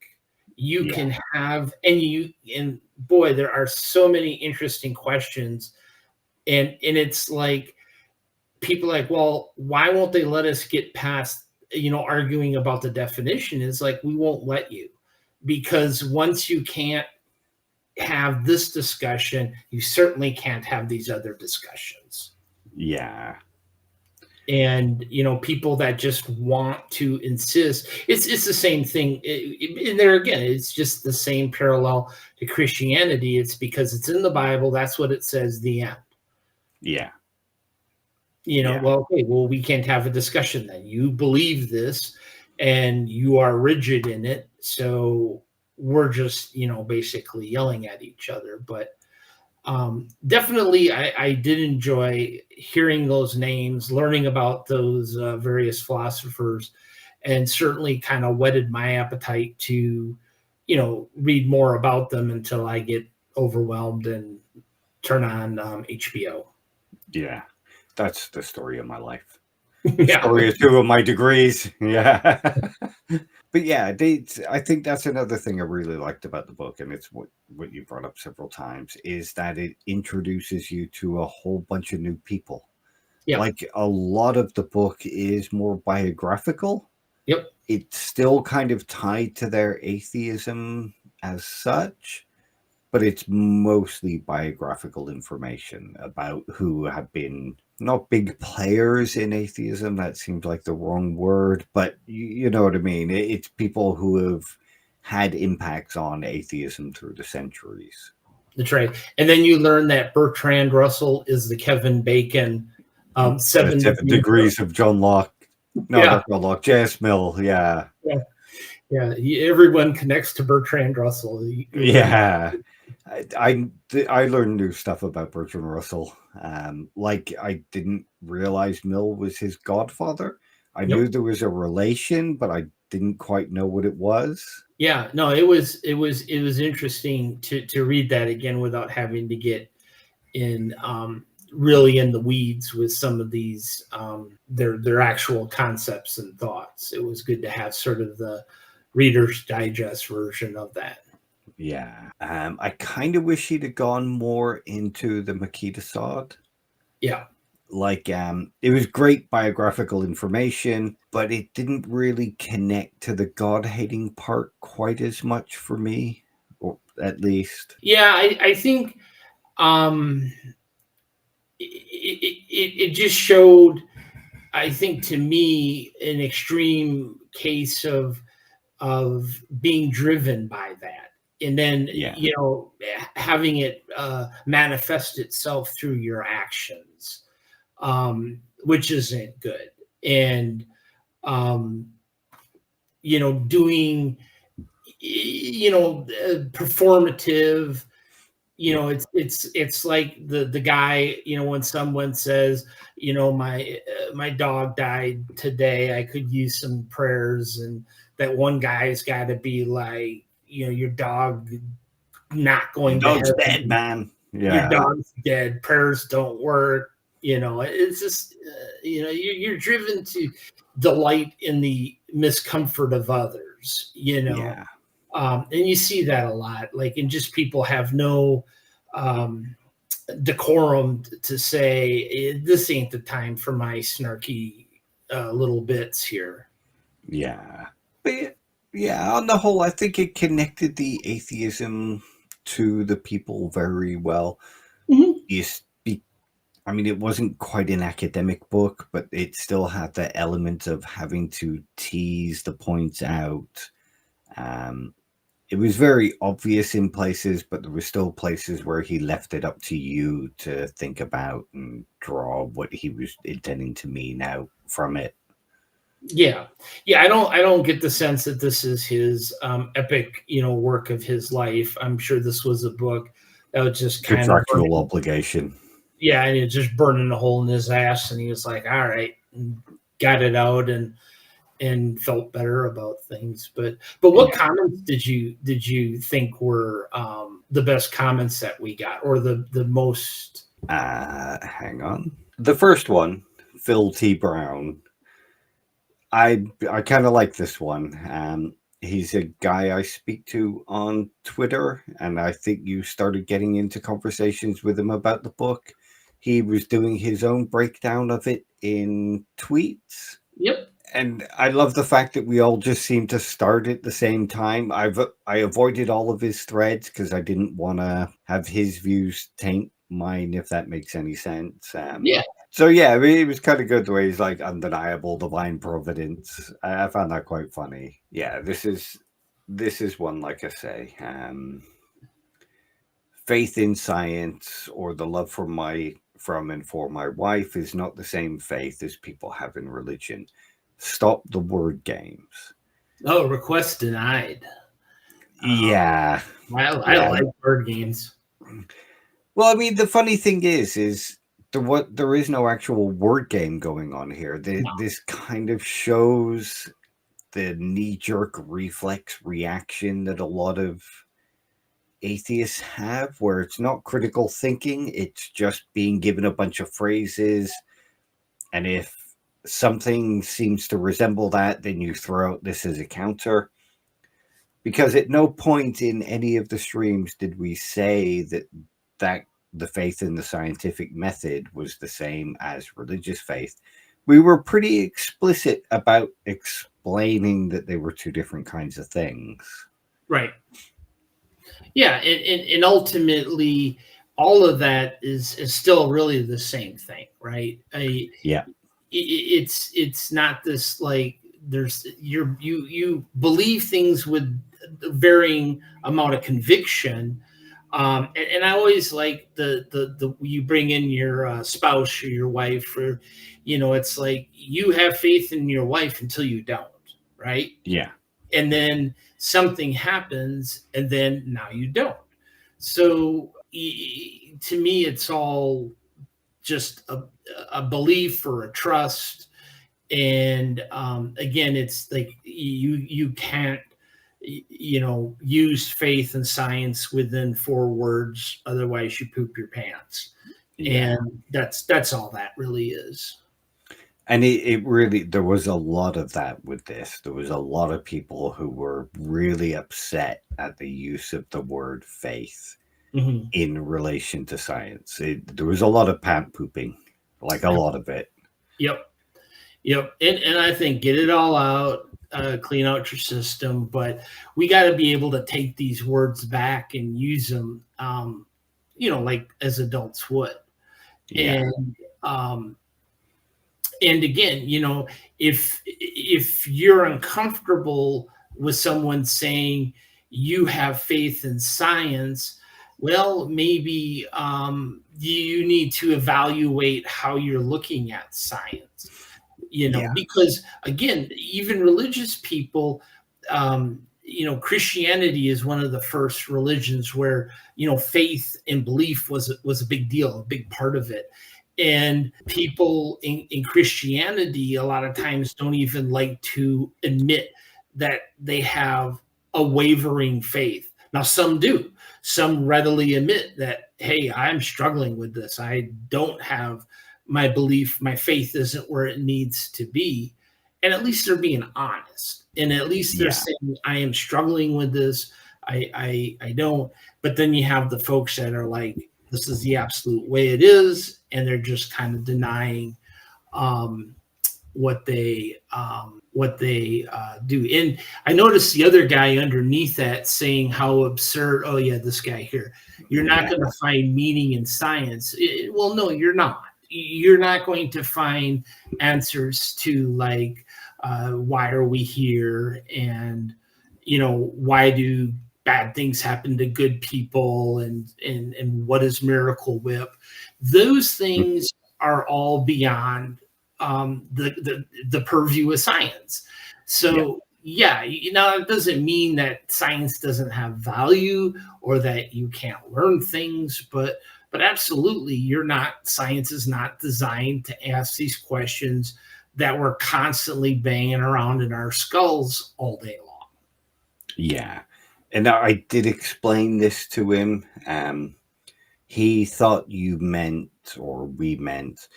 You can have, and boy, there are so many interesting questions, and it's like people are like, well, why won't they let us get past arguing about the definition? It's like, we won't let you, because once you can't have this discussion, you certainly can't have these other discussions. yeah, And people that just want to insist, it's the same thing. And there again, it's just the same parallel to Christianity. It's because it's in the Bible, that's what it says, the end. yeah. Well, okay, well, we can't have a discussion then. You believe this and you are rigid in it, so we're just basically yelling at each other. But definitely I did enjoy hearing those names, learning about those various philosophers, and certainly kind of whetted my appetite to read more about them until I get overwhelmed and turn on HBO. Yeah, that's the story of my life. Yeah. Story of 2 of my degrees. Yeah. But yeah, I think that's another thing I really liked about the book, and it's what you brought up several times, is that it introduces you to a whole bunch of new people. Yeah. Like, a lot of the book is more biographical. Yep. It's still kind of tied to their atheism as such, but it's mostly biographical information about who have been not big players in atheism. That seems like the wrong word, but you know what I mean. It's people who have had impacts on atheism through the centuries. That's right. And then you learn that Bertrand Russell is the Kevin Bacon 7 degrees of John Locke. No, not John Locke. J.S. Mill. Yeah. Yeah. Everyone connects to Bertrand Russell. Yeah. I learned new stuff about Bertrand Russell. Like, I didn't realize Mill was his godfather. I knew there was a relation, but I didn't quite know what it was. Yeah, no, it was interesting to read that again without having to get in really in the weeds with some of these their actual concepts and thoughts. It was good to have sort of the Reader's Digest version of that. Yeah. I kind of wish he'd have gone more into the Makita Sod. Yeah. Like, it was great biographical information, but it didn't really connect to the God-hating part quite as much for me, or at least. Yeah, I think it just showed, I think, to me, an extreme case of being driven by that, and then having it manifest itself through your actions, which isn't good. And doing performative, it's like the guy, when someone says, my dog died today, I could use some prayers, and that one guy's got to be like, your dog not going to Dog's heaven. dead, man. Yeah. Your dog's dead, prayers don't work. It's just you're driven to delight in the miscomfort of others, and you see that a lot, like, and just people have no decorum to say this ain't the time for my snarky little bits here. Yeah. But yeah, on the whole, I think it connected the atheism to the people very well. I mean, it wasn't quite an academic book, but it still had the element of having to tease the points out. It was very obvious in places, but there were still places where he left it up to you to think about and draw what he was intending to mean out from it. Yeah. I don't get the sense that this is his epic, work of his life. I'm sure this was a book that was just kind of Contractual obligation. Yeah, and it just burning a hole in his ass, and he was like, all right, and got it out and felt better about things. But what comments did you think were the best comments that we got, or the most? Hang on. The first one, Phil T. Brown. I kind of like this one. He's a guy I speak to on Twitter, and I think you started getting into conversations with him about the book. He was doing his own breakdown of it in tweets. Yep. And I love the fact that we all just seem to start at the same time. I avoided all of his threads because I didn't want to have his views taint mine, if that makes any sense. Yeah. So yeah, I mean, it was kind of good the way he's like undeniable divine providence. I found that quite funny. Yeah, this is one, like I say, faith in science or the love from and for my wife is not the same faith as people have in religion. Stop the word games. Oh, request denied. Yeah. I like word games. Well, I mean, the funny thing is there is no actual word game going on here. This kind of shows the knee-jerk reflex reaction that a lot of atheists have, where it's not critical thinking, it's just being given a bunch of phrases, and if something seems to resemble that, then you throw out this as a counter. Because at no point in any of the streams did we say that the faith in the scientific method was the same as religious faith. We were pretty explicit about explaining that they were two different kinds of things. Right. Yeah, and ultimately, all of that is still really the same thing, right? Yeah. It's not this like you believe things with varying amount of conviction. And I always like the you bring in your spouse or your wife, or it's like you have faith in your wife until you don't, right? Yeah. And then something happens, and then now you don't. So to me, it's all just a belief or a trust. And again, it's like you can't use faith and science within 4 words, otherwise you poop your pants. Yeah. And that's all that really is. And it really, there was a lot of that with this. There was a lot of people who were really upset at the use of the word faith in relation to science. There was a lot of pant pooping, like a lot of it. Yep. And I think get it all out, clean out your system, but we got to be able to take these words back and use them, like as adults would. Yeah. And again, if you're uncomfortable with someone saying you have faith in science, well, maybe you need to evaluate how you're looking at science. Because again, even religious people, Christianity is one of the first religions where, faith and belief was a big deal, a big part of it. And people in Christianity, a lot of times don't even like to admit that they have a wavering faith. Now, some do. Some readily admit that, hey, I'm struggling with this. I don't have my belief, my faith isn't where it needs to be. And at least they're being honest. And at least they're saying, I am struggling with this. I don't. But then you have the folks that are like, this is the absolute way it is, and they're just kind of denying what they do. And I noticed the other guy underneath that saying how absurd. Oh yeah, this guy here. You're not going to find meaning in science. Well, no, you're not. You're not going to find answers to like why are we here, and why do bad things happen to good people, and what is Miracle Whip. Those things are all beyond the purview of science. So it doesn't mean that science doesn't have value or that you can't learn things, but absolutely, science is not designed to ask these questions that we're constantly banging around in our skulls all day long. Yeah. And I did explain this to him. He thought you meant, or we meant,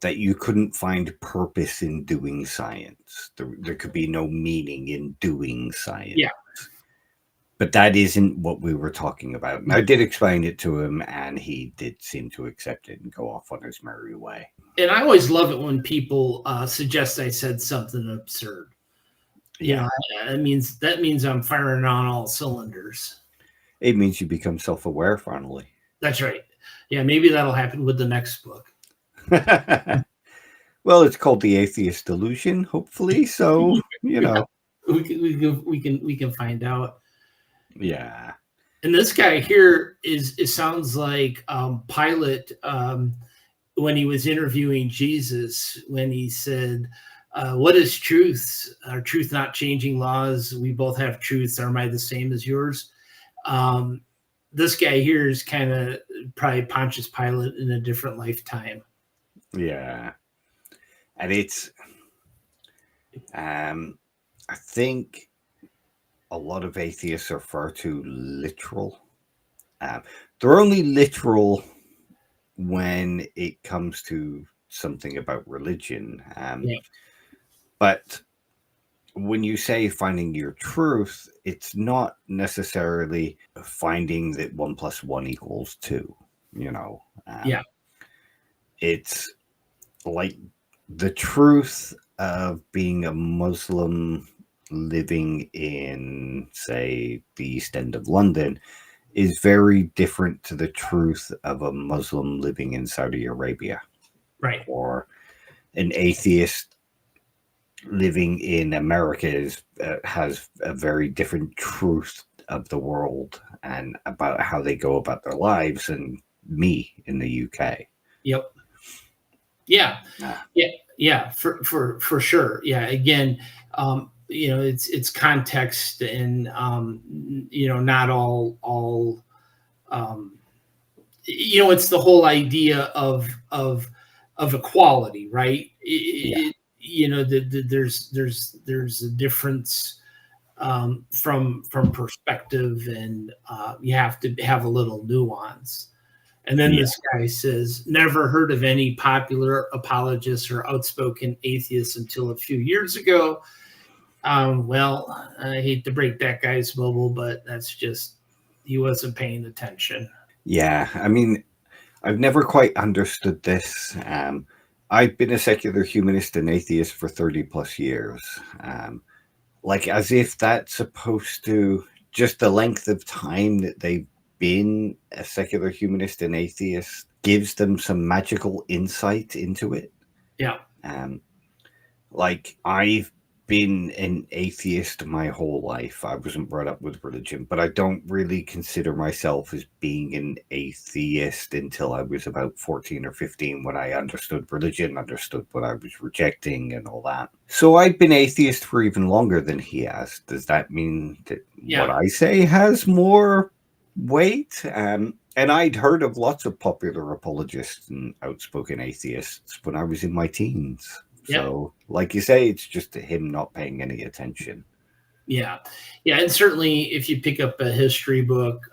that you couldn't find purpose in doing science. There could be no meaning in doing science. Yeah. But that isn't what we were talking about. And I did explain it to him, and he did seem to accept it and go off on his merry way. And I always love it when people suggest I said something absurd. Yeah. That means I'm firing on all cylinders. It means you become self-aware finally. That's right. Yeah, maybe that'll happen with the next book. Well, it's called The Atheist Delusion, hopefully. So, we can find out. Yeah. And this guy here sounds like Pilate when he was interviewing Jesus, when he said, what is truth? Are truth not changing laws? We both have truths. Are I the same as yours? This guy here is kind of probably Pontius Pilate in a different lifetime. Yeah. And it's, I think a lot of atheists are far too literal. They're only literal when it comes to something about religion. But when you say finding your truth, it's not necessarily finding that 1 + 1 = 2, It's like the truth of being a Muslim living in, say, the East End of London is very different to the truth of a Muslim living in Saudi Arabia. Right. Or an atheist living in America has a very different truth of the world and about how they go about their lives than me in the UK. Yep. Yeah. Yeah. For sure. Yeah. Again, it's context, and not all it's the whole idea of equality, right? There's a difference from perspective, and you have to have a little nuance. And then this guy says, never heard of any popular apologists or outspoken atheists until a few years ago. Well, I hate to break that guy's bubble, but that's just, he wasn't paying attention. Yeah, I mean, I've never quite understood this. I've been a secular humanist and atheist for 30+ years. Like, as if that's supposed to, just the length of time that they've been a secular humanist and atheist gives them some magical insight into it. Yeah. Like, I've been an atheist my whole life. I wasn't brought up with religion, but I don't really consider myself as being an atheist until I was about 14 or 15, when I understood religion, understood what I was rejecting and all that. So I've been atheist for even longer than he has. Does that mean that what I say has more weight? And I'd heard of lots of popular apologists and outspoken atheists when I was in my teens. So, like you say, it's just him not paying any attention. Yeah. And certainly if you pick up a history book,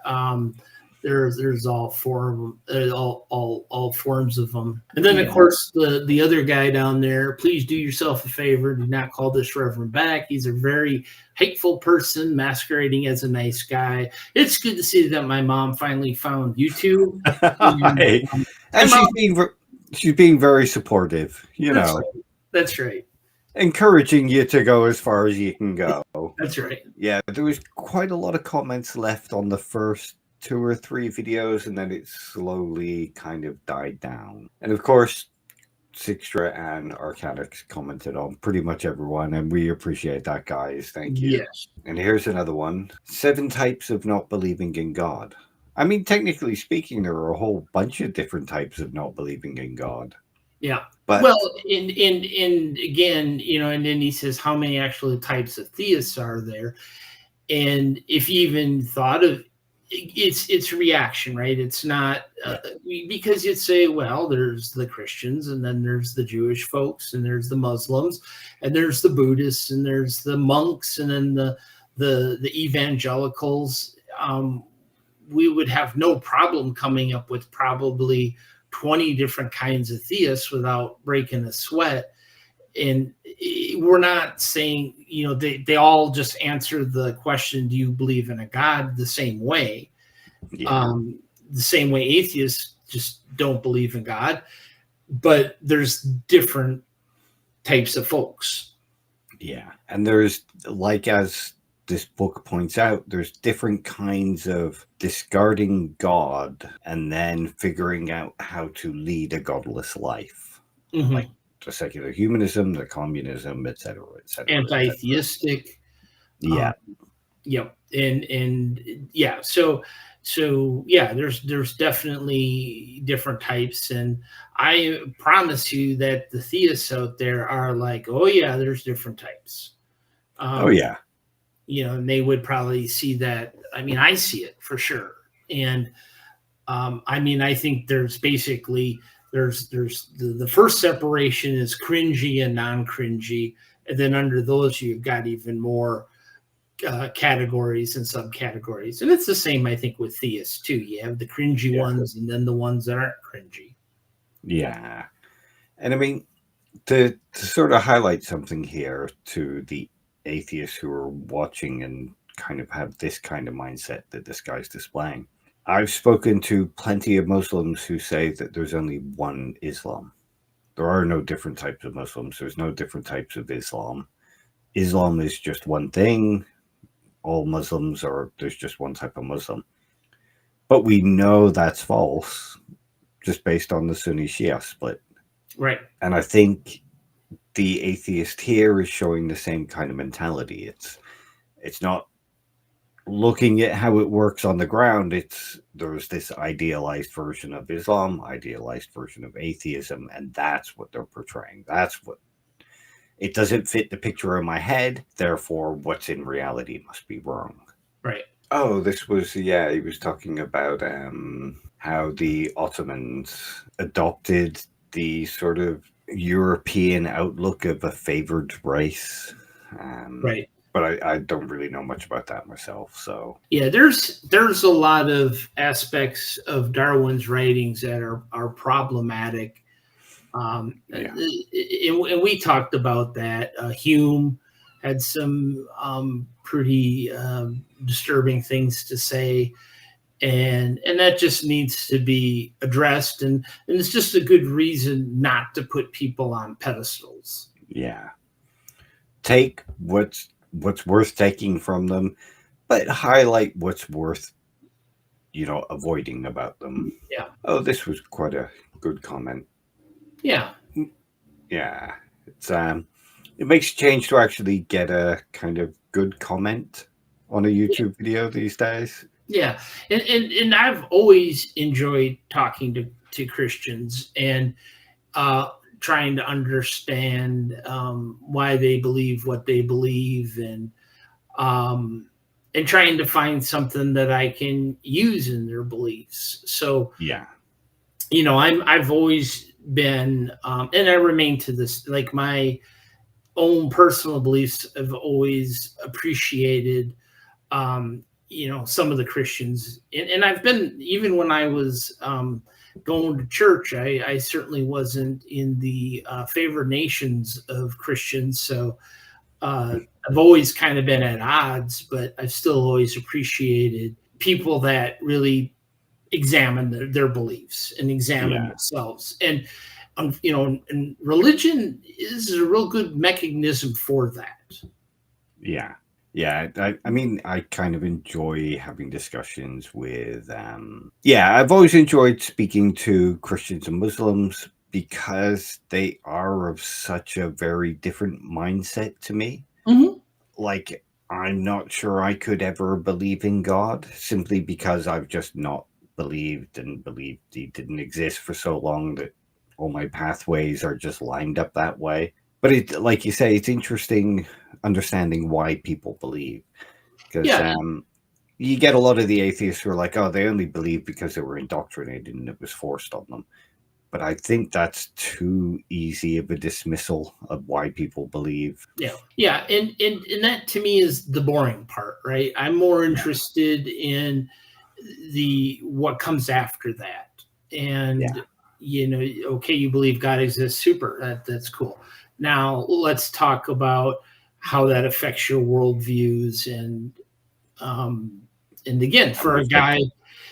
there's all forms of them. And then of course the other guy down there, please do yourself a favor, do not call this Reverend back. He's a very hateful person masquerading as a nice guy. It's good to see that my mom finally found YouTube. And she's being very supportive, That's right. Encouraging you to go as far as you can go. That's right. Yeah, there was quite a lot of comments left on the first 2 or 3 videos, and then it slowly kind of died down. And of course, Sixtra and Arcanix commented on pretty much everyone, and we appreciate that, guys. Thank you. Yes. And here's another one. 7 types of not believing in God. I mean, technically speaking, there are a whole bunch of different types of not believing in God. Yeah. But, well, and again, and then he says, how many actual types of theists are there? And if you even thought of it's reaction, right? It's not because you'd say, well, there's the Christians, and then there's the Jewish folks, and there's the Muslims, and there's the Buddhists, and there's the monks, and then the evangelicals. We would have no problem coming up with probably 20 different kinds of theists without breaking a sweat. And we're not saying, they all just answer the question, do you believe in a God, the same way? Yeah. The same way atheists just don't believe in God. But there's different types of folks. Yeah. And there's, like, as this book points out, there's different kinds of discarding God and then figuring out how to lead a godless life. Mm-hmm. Like the secular humanism, the communism, etc., etc. Anti-theistic. Yeah. Yep. And yeah, so yeah, there's definitely different types, and I promise you that the theists out there are like, oh yeah, there's different types. Oh yeah. And they would probably see that. I mean, I see it for sure. And I mean, I think there's basically there's the first separation is cringy and non-cringy, and then under those you've got even more categories and subcategories. And it's the same, I think, with theists too. You have the cringy ones, and then the ones that aren't cringy. Yeah. And I mean, to sort of highlight something here to the atheists who are watching and kind of have this kind of mindset that this guy's displaying. I've spoken to plenty of Muslims who say that there's only one Islam. There are no different types of Muslims. There's no different types of Islam. Islam is just one thing. All Muslims are, there's just one type of Muslim. But we know that's false just based on the Sunni Shia split. Right. And I think the atheist here is showing the same kind of mentality. It's not looking at how it works on the ground. There's this idealized version of Islam, idealized version of atheism, and that's what they're portraying. It doesn't fit the picture in my head, therefore what's in reality must be wrong. Right. Oh, this was, he was talking about how the Ottomans adopted the sort of European outlook of a favored race. Right. But I don't really know much about that myself. So yeah, there's a lot of aspects of Darwin's writings that are problematic. And we talked about that. Hume had some pretty disturbing things to say. And that just needs to be addressed, and it's just a good reason not to put people on pedestals. Yeah, take what's worth taking from them, but highlight what's worth, avoiding about them. Yeah. Oh, this was quite a good comment. Yeah. Yeah, it's it makes a change to actually get a kind of good comment on a YouTube video these days. Yeah, and I've always enjoyed talking to Christians and trying to understand why they believe what they believe, and trying to find something that I can use in their beliefs. So yeah, I've always been, and I remain to this, like my own personal beliefs have always appreciated some of the Christians, and I've been, even when I was going to church, I certainly wasn't in the favored nations of Christians. So I've always kind of been at odds, but I've still always appreciated people that really examine their beliefs and examine themselves. And and religion is a real good mechanism for that. Yeah. I mean, I kind of enjoy having discussions with, I've always enjoyed speaking to Christians and Muslims because they are of such a very different mindset to me. Mm-hmm. Like, I'm not sure I could ever believe in God simply because I've just not believed he didn't exist for so long that all my pathways are just lined up that way. But it, like you say, it's interesting understanding why people believe, because you get a lot of the atheists who are like, oh, they only believe because they were indoctrinated and it was forced on them. But I think that's too easy of a dismissal of why people believe. Yeah, and that to me is the boring part, right? I'm more interested in what comes after that, and okay, you believe God exists, super, that's cool. Now let's talk about how that affects your worldviews, and again, for a guy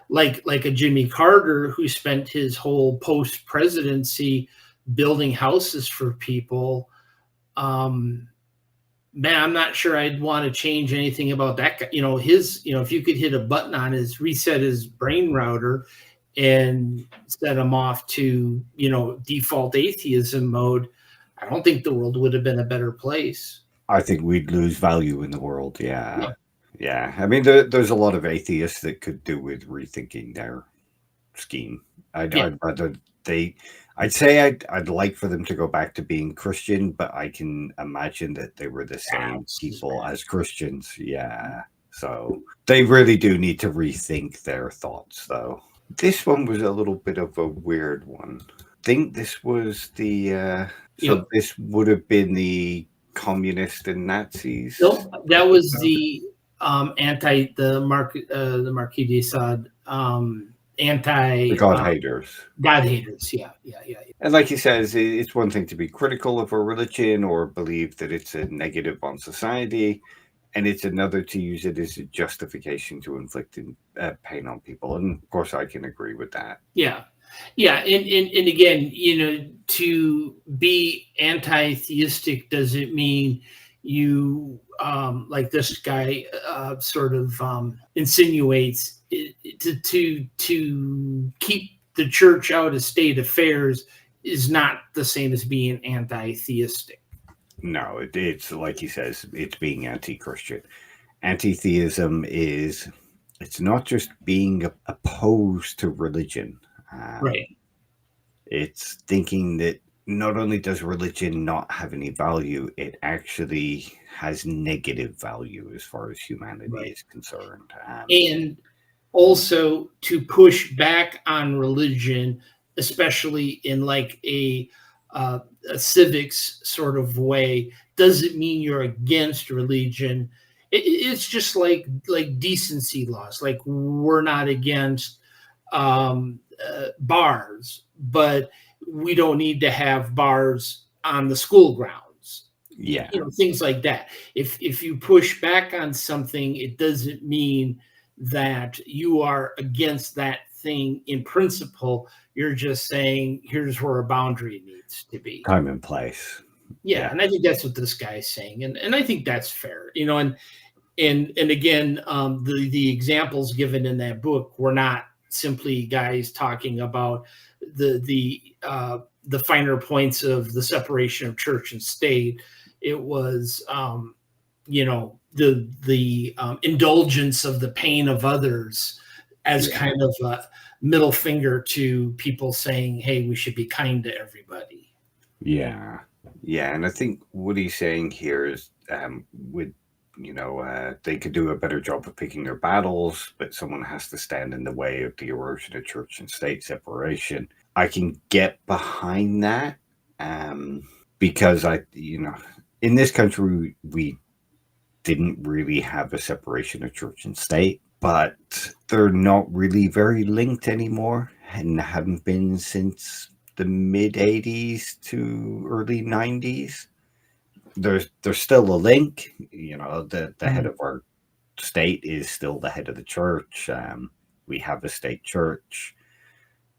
like a Jimmy Carter, who spent his whole post presidency building houses for people, man, I'm not sure I'd want to change anything about that guy. If you could hit a button on reset his brain router and set him off to, default atheism mode, I don't think the world would have been a better place. I think we'd lose value in the world. Yeah. I mean, there's a lot of atheists that could do with rethinking their scheme. I'd rather I'd say I'd like for them to go back to being Christian, but I can imagine that they were the same people as Christians. Yeah. So they really do need to rethink their thoughts, though. This one was a little bit of a weird one. I think this was the this would have been the communists and Nazis. Nope, that was the Marquis de Sade, the God haters. God haters, yeah. And like he says, it's one thing to be critical of a religion or believe that it's a negative on society, and it's another to use it as a justification to inflict pain on people. And of course, I can agree with that. Yeah, and again, to be anti-theistic doesn't mean you, like this guy sort of insinuates, to keep the church out of state affairs is not the same as being anti-theistic. No, it's like he says, it's being anti-Christian. Anti-theism it's not just being opposed to religion. Right. It's thinking that not only does religion not have any value, it actually has negative value as far as humanity is concerned. And also to push back on religion, especially in like a civics sort of way, doesn't mean you're against religion. It's just like decency laws. Like, we're not against bars, but we don't need to have bars on the school grounds. Yeah. Things like that. If you push back on something, it doesn't mean that you are against that thing in principle. You're just saying, here's where a boundary needs to be. Time and place. Yeah. And I think that's what this guy's saying. And I think that's fair, and again, the examples given in that book were not simply guys talking about the finer points of the separation of church and state. It was, the indulgence of the pain of others as kind of a middle finger to people saying, hey, we should be kind to everybody. Yeah. And I think what he's saying here is they could do a better job of picking their battles, but someone has to stand in the way of the erosion of church and state separation. I can get behind that because in this country, we didn't really have a separation of church and state. but they're not really very linked anymore, and haven't been since the mid 80s to early 90s. There's still a link. The head of our state is still the head of the church. We have a state church,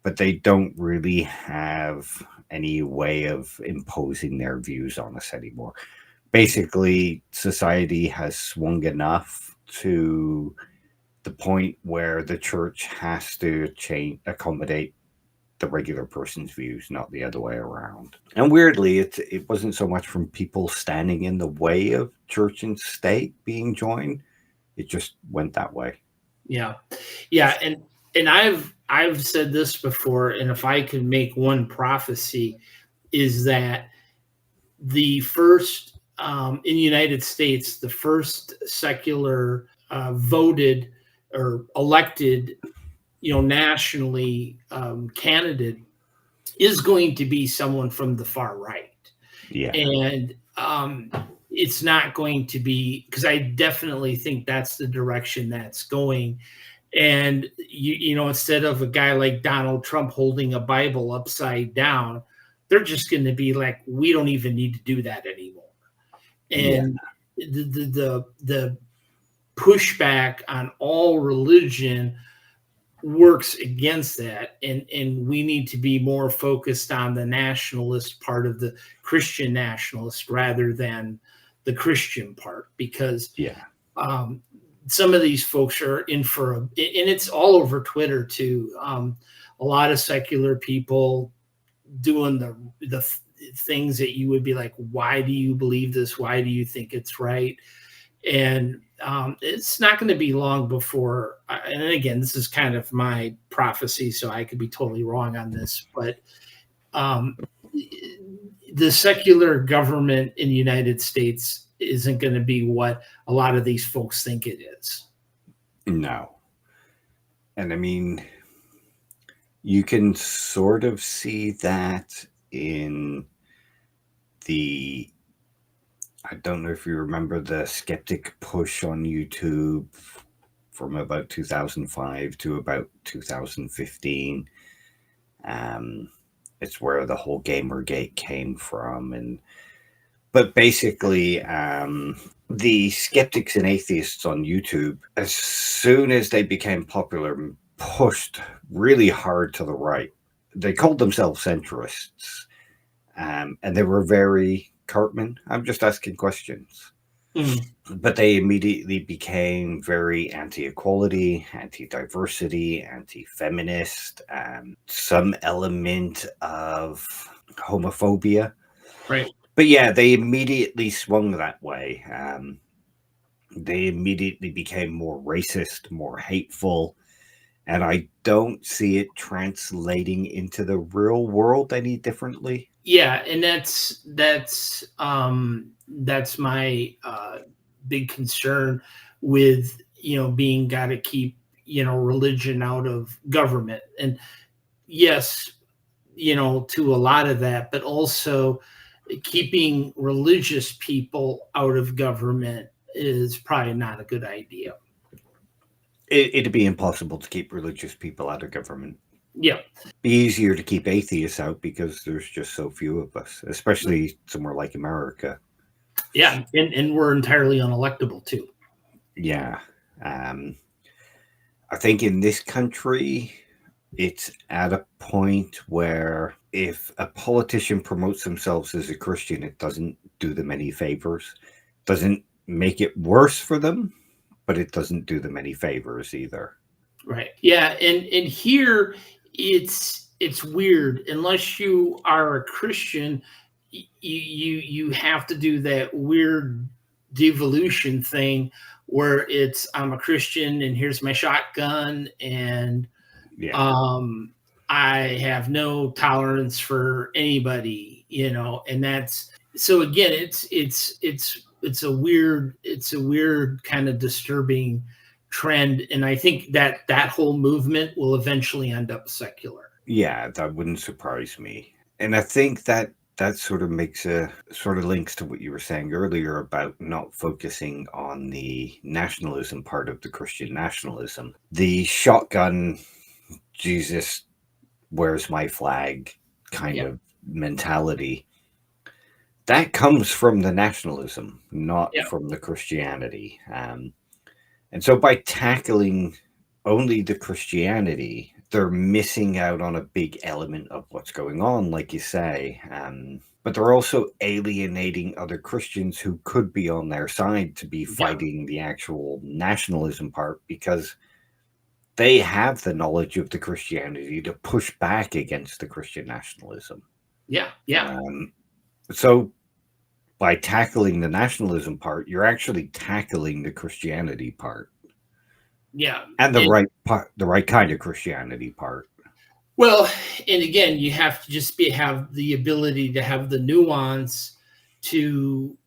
but they don't really have any way of imposing their views on us anymore. Basically, society has swung enough to the point where the church has to accommodate the regular person's views, not the other way around. And weirdly, it wasn't so much from people standing in the way of church and state being joined. It just went that way. Yeah. And I've said this before, and if I could make one prophecy, is that the first in the United States, the first secular voted or elected, nationally candidate is going to be someone from the far right. Yeah. And it's not going to be, because I definitely think that's the direction that's going. And instead of a guy like Donald Trump holding a Bible upside down, they're just going to be like, we don't even need to do that anymore. And the pushback on all religion works against that, and we need to be more focused on the nationalist part of the Christian nationalist rather than the Christian part, because some of these folks are in for and it's all over Twitter too. A lot of secular people doing the things that you would be like, why do you believe this? Why do you think it's right? And it's not going to be long before, and again, this is kind of my prophecy, so I could be totally wrong on this, but the secular government in the United States isn't going to be what a lot of these folks think it is. No. And I mean, you can sort of see that in I don't know if you remember the skeptic push on YouTube from about 2005 to about 2015. It's where the whole Gamergate came from. But basically, the skeptics and atheists on YouTube, as soon as they became popular, pushed really hard to the right. They called themselves centrists. And they were very Cartman, I'm just asking questions. But they immediately became very anti-equality, anti-diversity, anti-feminist, some element of homophobia. Right. But yeah, they immediately swung that way. They immediately became more racist, more hateful. And I don't see it translating into the real world any differently. Yeah, and that's my big concern with being got to keep religion out of government. And yes, to a lot of that, but also keeping religious people out of government is probably not a good idea. It'd be impossible to keep religious people out of government. Yeah. Be easier to keep atheists out because there's just so few of us, especially somewhere like America. Yeah, and we're entirely unelectable too. Yeah. I think in this country, it's at a point where if a politician promotes themselves as a Christian, it doesn't do them any favors. Doesn't make it worse for them, but it doesn't do them any favors either. Right. Yeah, and here it's weird. Unless you are a Christian, you have to do that weird devolution thing where it's I'm a Christian and here's my shotgun and I have no tolerance for anybody, and that's so again it's a weird kind of disturbing trend, and I think that whole movement will eventually end up secular. Yeah, that wouldn't surprise me. And I think that that sort of links to what you were saying earlier about not focusing on the nationalism part of the Christian nationalism. The shotgun, Jesus, where's my flag kind of mentality, that comes from the nationalism, not from the Christianity. And so by tackling only the Christianity, they're missing out on a big element of what's going on, like you say. But they're also alienating other Christians who could be on their side to be fighting the actual nationalism part, because they have the knowledge of the Christianity to push back against the Christian nationalism. So by tackling the nationalism part, you're actually tackling the Christianity part. And the right part, the right kind of Christianity part. Well, and again, you have to just have the ability to have the nuance to,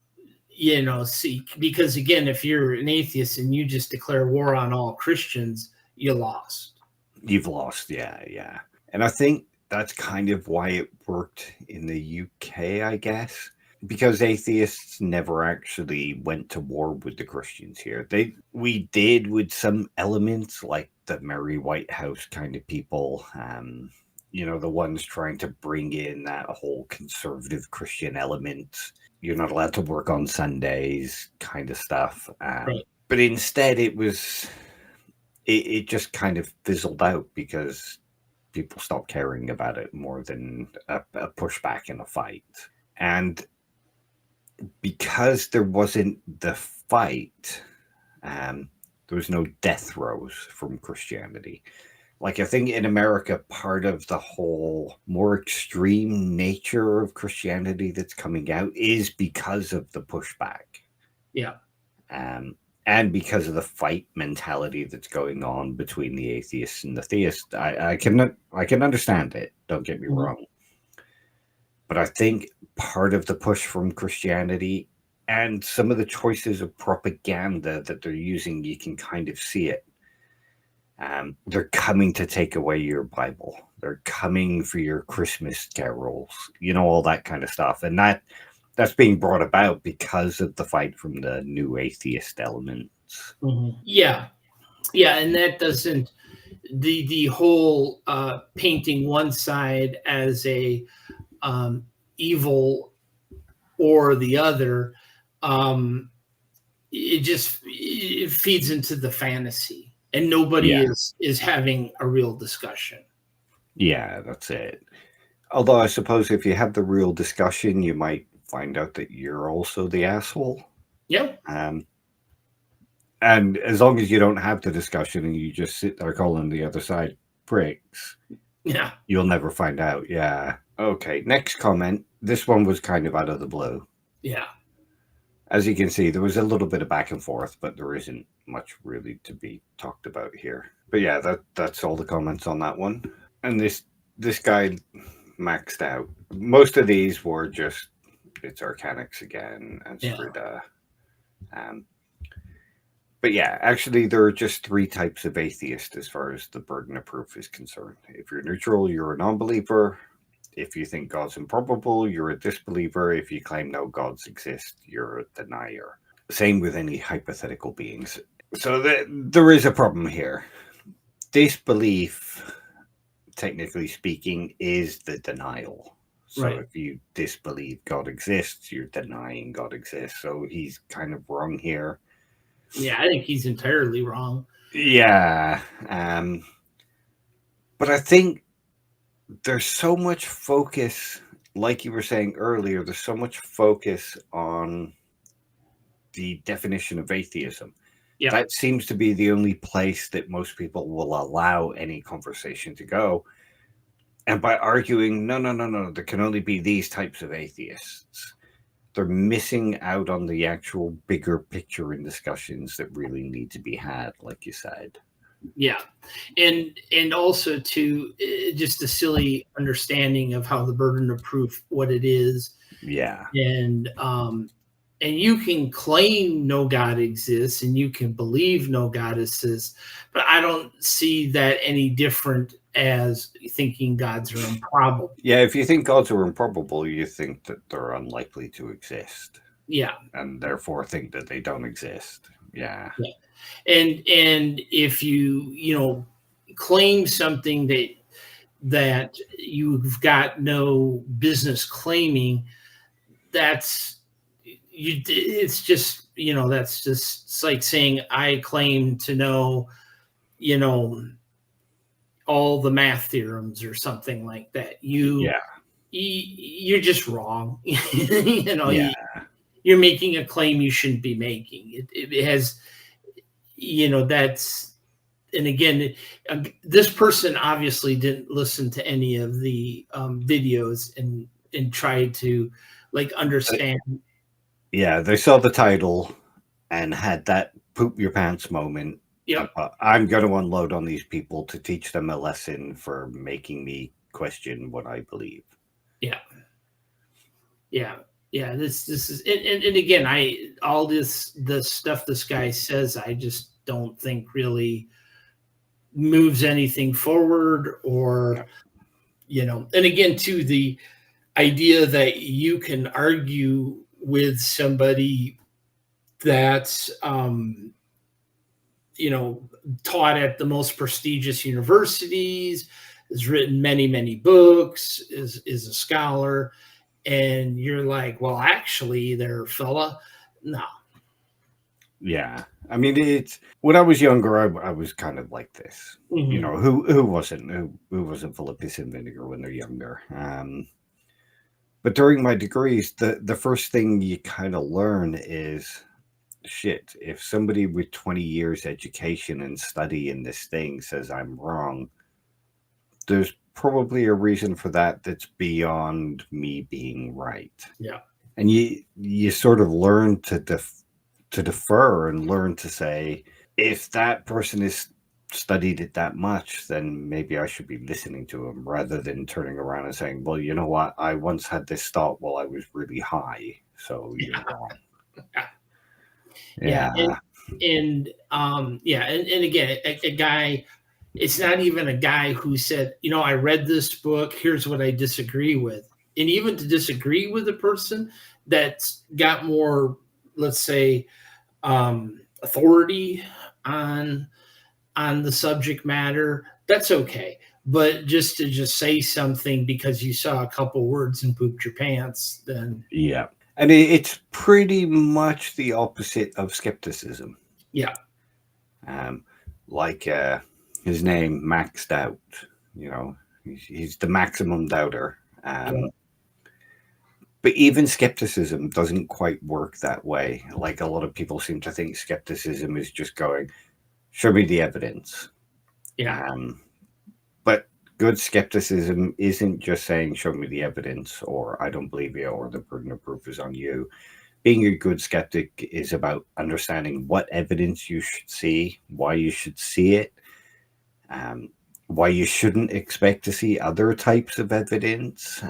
see, because again, if you're an atheist and you just declare war on all Christians, you lost. You've lost, yeah. And I think that's kind of why it worked in the UK, I guess, because atheists never actually went to war with the Christians here. We did with some elements, like the Merry White House kind of people, the ones trying to bring in that whole conservative Christian element. You're not allowed to work on Sundays kind of stuff. But instead it just kind of fizzled out because people stopped caring about it more than a pushback in a fight. And because there wasn't the fight, there was no death throes from Christianity. Like, I think in America, part of the whole more extreme nature of Christianity that's coming out is because of the pushback. And because of the fight mentality that's going on between the atheists and the theists. I can understand it, don't get me wrong. But I think part of the push from Christianity and some of the choices of propaganda that they're using, you can kind of see it. They're coming to take away your Bible. They're coming for your Christmas carols, all that kind of stuff. And that's being brought about because of the fight from the new atheist elements. Yeah, and that doesn't, the whole painting one side as a evil or the other, it feeds into the fantasy, and nobody is having a real discussion. Yeah, that's it. Although I suppose if you have the real discussion, you might find out that you're also the asshole. And as long as you don't have the discussion and you just sit there calling the other side pricks, you'll never find out. Okay, next comment. This one was kind of out of the blue. As you can see, there was a little bit of back and forth, but there isn't much really to be talked about here. But that's all the comments on that one. And this guy maxed out. Most of these were just, it's Arcanics again and Srida. But actually there are just 3 types of atheist as far as the burden of proof is concerned. If you're neutral, you're a non-believer. If you think God's improbable, you're a disbeliever. If you claim no gods exist, you're a denier. Same with any hypothetical beings. So there is a problem here. Disbelief, technically speaking, is the denial. So if you disbelieve God exists, you're denying God exists. So he's kind of wrong here. I think he's entirely wrong. But I think there's so much focus, like you were saying earlier, there's so much focus on the definition of atheism. That seems to be the only place that most people will allow any conversation to go. And by arguing, no, there can only be these types of atheists, they're missing out on the actual bigger picture in discussions that really need to be had, like you said. And also to just a silly understanding of how the burden of proof, what it is. Yeah. And And you can claim no God exists and you can believe no God exists, but I don't see that any different as thinking gods are improbable. Yeah, if you think gods are improbable, you think that they're unlikely to exist. Yeah. And therefore think that they don't exist. Yeah. Yeah. And if you claim something that you've got no business claiming, it's just it's like saying I claim to know all the math theorems or something like that. You're just wrong. Yeah. You're making a claim you shouldn't be making. It has that's, and again, this person obviously didn't listen to any of the videos and try to like understand. Yeah, they saw the title and had that poop your pants moment. Yep. I'm going to unload on these people to teach them a lesson for making me question what I believe. Yeah. This is, and again, the stuff this guy says, I just don't think really moves anything forward, or and again, to the idea that you can argue with somebody that's taught at the most prestigious universities, has written many books, is a scholar, and you're like, well, actually, there, fella, no. Yeah, I mean, it's when I was younger, I was kind of like this. Mm-hmm. Who wasn't full of piss and vinegar when they're younger. But during my degrees, the first thing you kind of learn is, shit, if somebody with 20 years education and study in this thing says I'm wrong, there's probably a reason for that that's beyond me being right. Yeah. And you sort of learn to defer and learn to say, if that person is studied it that much, then maybe I should be listening to him, rather than turning around and saying, well, you know what, I once had this thought while I was really high, so you're wrong. Yeah. And again, a guy, it's not even a guy who said, I read this book, here's what I disagree with. And even to disagree with a person that's got more, let's say, authority on the subject matter, that's okay. But just to say something because you saw a couple words and pooped your pants, then yeah. And it's pretty much the opposite of skepticism. Yeah. Like his name, Maxed Out. He's the maximum doubter. But even skepticism doesn't quite work that way. Like, a lot of people seem to think skepticism is just going, show me the evidence. Yeah. But good skepticism isn't just saying, show me the evidence, or I don't believe you, or the burden of proof is on you. Being a good skeptic is about understanding what evidence you should see, why you should see it, why you shouldn't expect to see other types of evidence,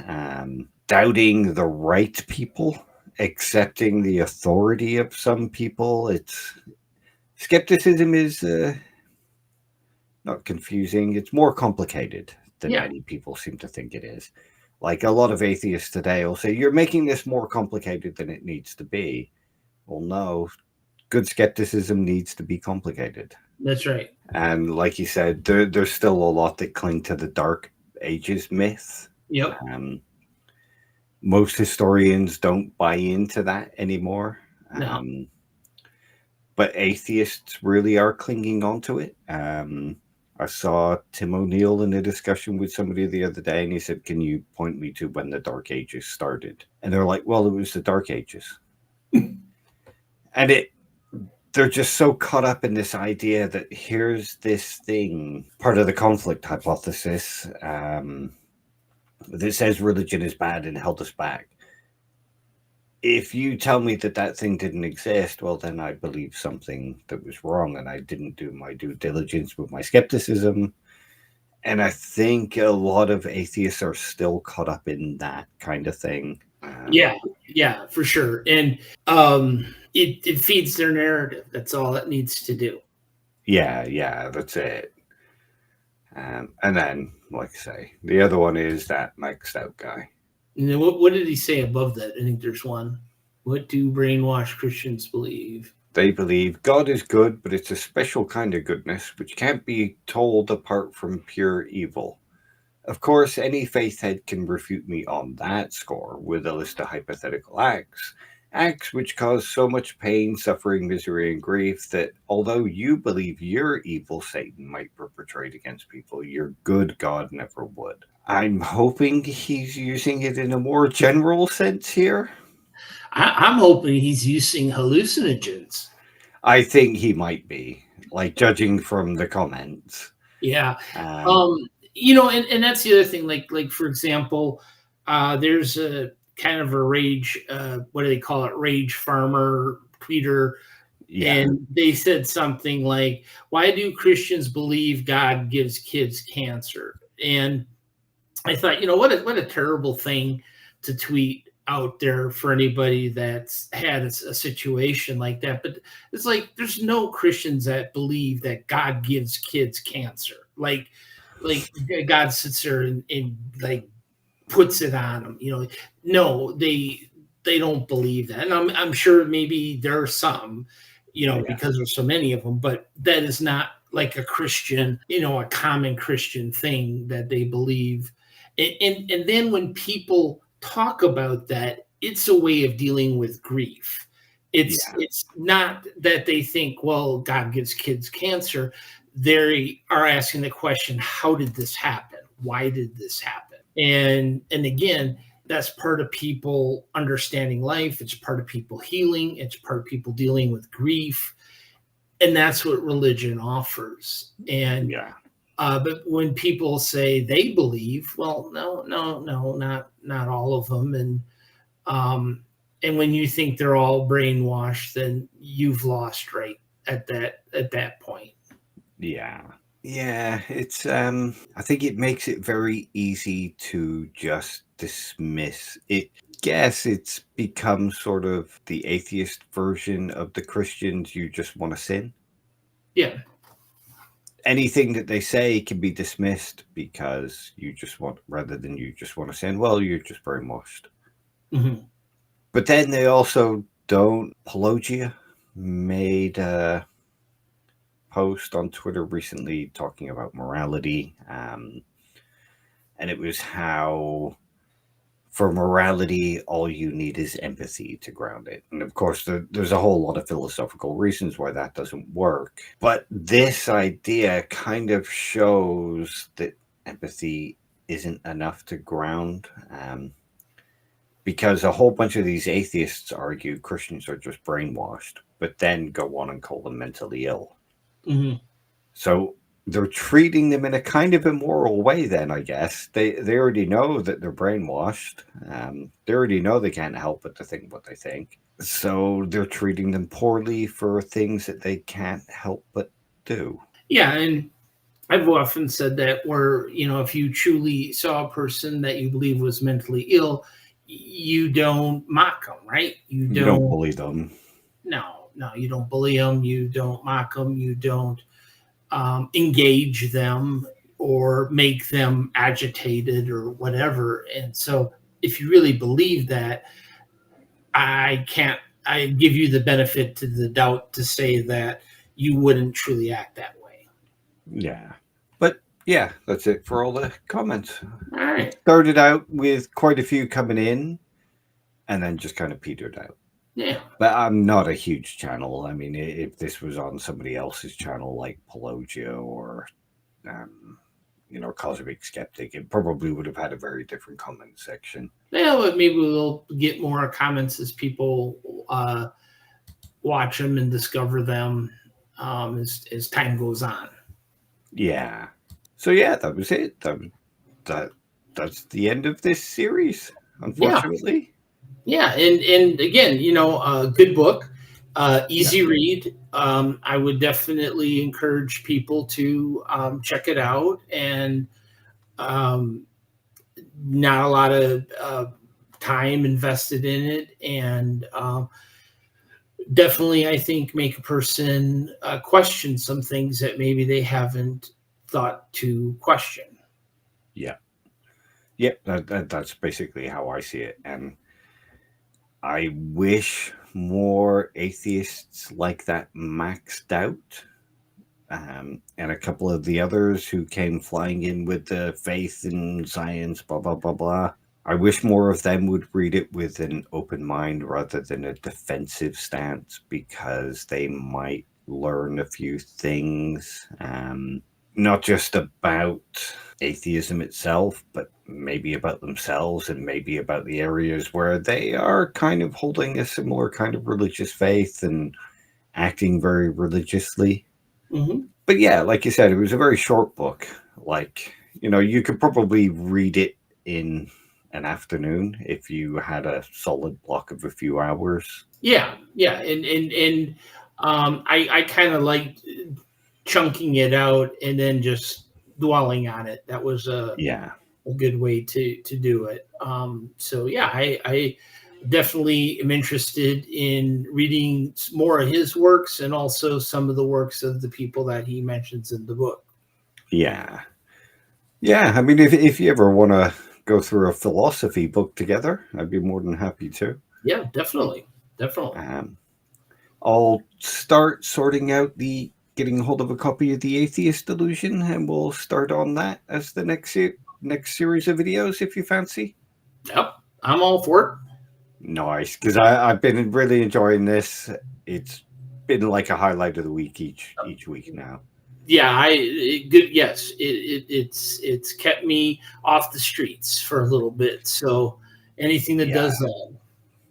doubting the right people, accepting the authority of some people. Skepticism is not confusing. It's more complicated than many people seem to think it is. Like, a lot of atheists today will say, you're making this more complicated than it needs to be. Well, no, good skepticism needs to be complicated. That's right. And like you said, there's still a lot that cling to the Dark Ages myth. Yep. Most historians don't buy into that anymore. No. But atheists really are clinging on to it. I saw Tim O'Neill in a discussion with somebody the other day, and he said, can you point me to when the Dark Ages started? And they're like, well, it was the Dark Ages. And they're just so caught up in this idea that here's this thing, part of the conflict hypothesis, that says religion is bad and held us back. If you tell me that thing didn't exist, well, then I believe something that was wrong, and I didn't do my due diligence with my skepticism, And I think a lot of atheists are still caught up in that kind of thing. Yeah, for sure. And it feeds their narrative. That's all it needs to do. Yeah, that's it. And then, like I say, the other one is that maxed out guy. And then what did he say above that? I think there's one. What do brainwashed Christians believe? They believe God is good, but it's a special kind of goodness which can't be told apart from pure evil. Of course, any faith head can refute me on that score with a list of hypothetical acts which cause so much pain, suffering, misery, and grief that although you believe your evil Satan might perpetrate against people, your good God never would. I'm hoping he's using it in a more general sense here. I'm hoping he's using hallucinogens. I think he might be, like, judging from the comments. Yeah. And that's the other thing. Like for example, there's a kind of a rage, what do they call it? Rage farmer tweeter. Yeah. And they said something like, why do Christians believe God gives kids cancer? And I thought, what a terrible thing to tweet out there for anybody that's had a situation like that. But it's like, there's no Christians that believe that God gives kids cancer. Like God sits there and like puts it on them, no, they don't believe that. And I'm sure maybe there are some, because there's so many of them, but that is not like a Christian, a common Christian thing that they believe. And then when people talk about that, it's a way of dealing with grief. It's not that they think, well, God gives kids cancer. They are asking the question, how did this happen? Why did this happen? And again, that's part of people understanding life. It's part of people healing. It's part of people dealing with grief. And that's what religion offers. And but when people say they believe, well, no, not all of them. And when you think they're all brainwashed, then you've lost right at that point. Yeah, it's I think it makes it very easy to just dismiss it. Guess it's become sort of the atheist version of the Christians you just want to sin. Yeah. Anything that they say can be dismissed because you just want, rather than you just want to sin, well, you're just brainwashed. Mm-hmm. But then they also don't. Pelagia made a post on Twitter recently talking about morality, and it was how for morality all you need is empathy to ground it. And of course there's a whole lot of philosophical reasons why that doesn't work, but this idea kind of shows that empathy isn't enough to ground, because a whole bunch of these atheists argue Christians are just brainwashed, but then go on and call them mentally ill. Mm-hmm. So they're treating them in a kind of immoral way then, I guess. They already know that they're brainwashed. They already know they can't help but to think what they think. So they're treating them poorly for things that they can't help but do. Yeah, and I've often said that where, if you truly saw a person that you believe was mentally ill, you don't mock them, right? You don't bully them. No, you don't bully them. You don't mock them. You don't engage them or make them agitated or whatever. And so if you really believe that, I give you the benefit to the doubt to say that you wouldn't truly act that way. Yeah. But yeah, that's it for all the comments. All right. It started out with quite a few coming in and then just kind of petered out. Yeah. But I'm not a huge channel. I mean, if this was on somebody else's channel like Pelagia or, Cosmic Skeptic, it probably would have had a very different comment section. Yeah, but maybe we'll get more comments as people watch them and discover them as time goes on. Yeah. So yeah, that was it. That's the end of this series, unfortunately. Yeah, and again, good book, easy read. I would definitely encourage people to check it out, and not a lot of time invested in it, and definitely, I think, make a person question some things that maybe they haven't thought to question. Yeah. That's basically how I see it. And I wish more atheists like that maxed out. And a couple of the others who came flying in with the faith and science, blah, blah, blah, blah. I wish more of them would read it with an open mind rather than a defensive stance, because they might learn a few things, not just about atheism itself, but maybe about themselves and maybe about the areas where they are kind of holding a similar kind of religious faith and acting very religiously. Mm-hmm. But yeah, like you said, it was a very short book. Like, you could probably read it in an afternoon if you had a solid block of a few hours. Yeah, and I kind of like chunking it out and then just dwelling on it. That was a good way to do it. So yeah, I definitely am interested in reading more of his works, and also some of the works of the people that he mentions in the book. Yeah. I mean, if you ever want to go through a philosophy book together, I'd be more than happy to. Yeah, definitely. I'll start sorting out getting hold of a copy of The Atheist Delusion, and we'll start on that as the next series of videos, if you fancy. Yep, I'm all for it. Nice, because I've been really enjoying this. It's been like a highlight of the week each week now. Yeah, good. Yes, it's kept me off the streets for a little bit. So anything that does that.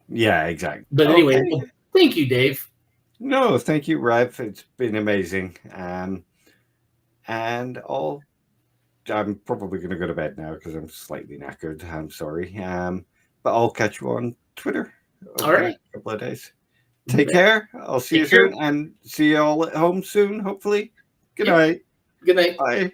Yeah, exactly. But anyway, well, thank you, Dave. No, thank you, Rev. It's been amazing. And I'm probably going to go to bed now because I'm slightly knackered. I'm sorry. But I'll catch you on Twitter All right. a couple of days. Take care. I'll see you soon, and see you all at home soon, hopefully. Good night. Good night. Bye.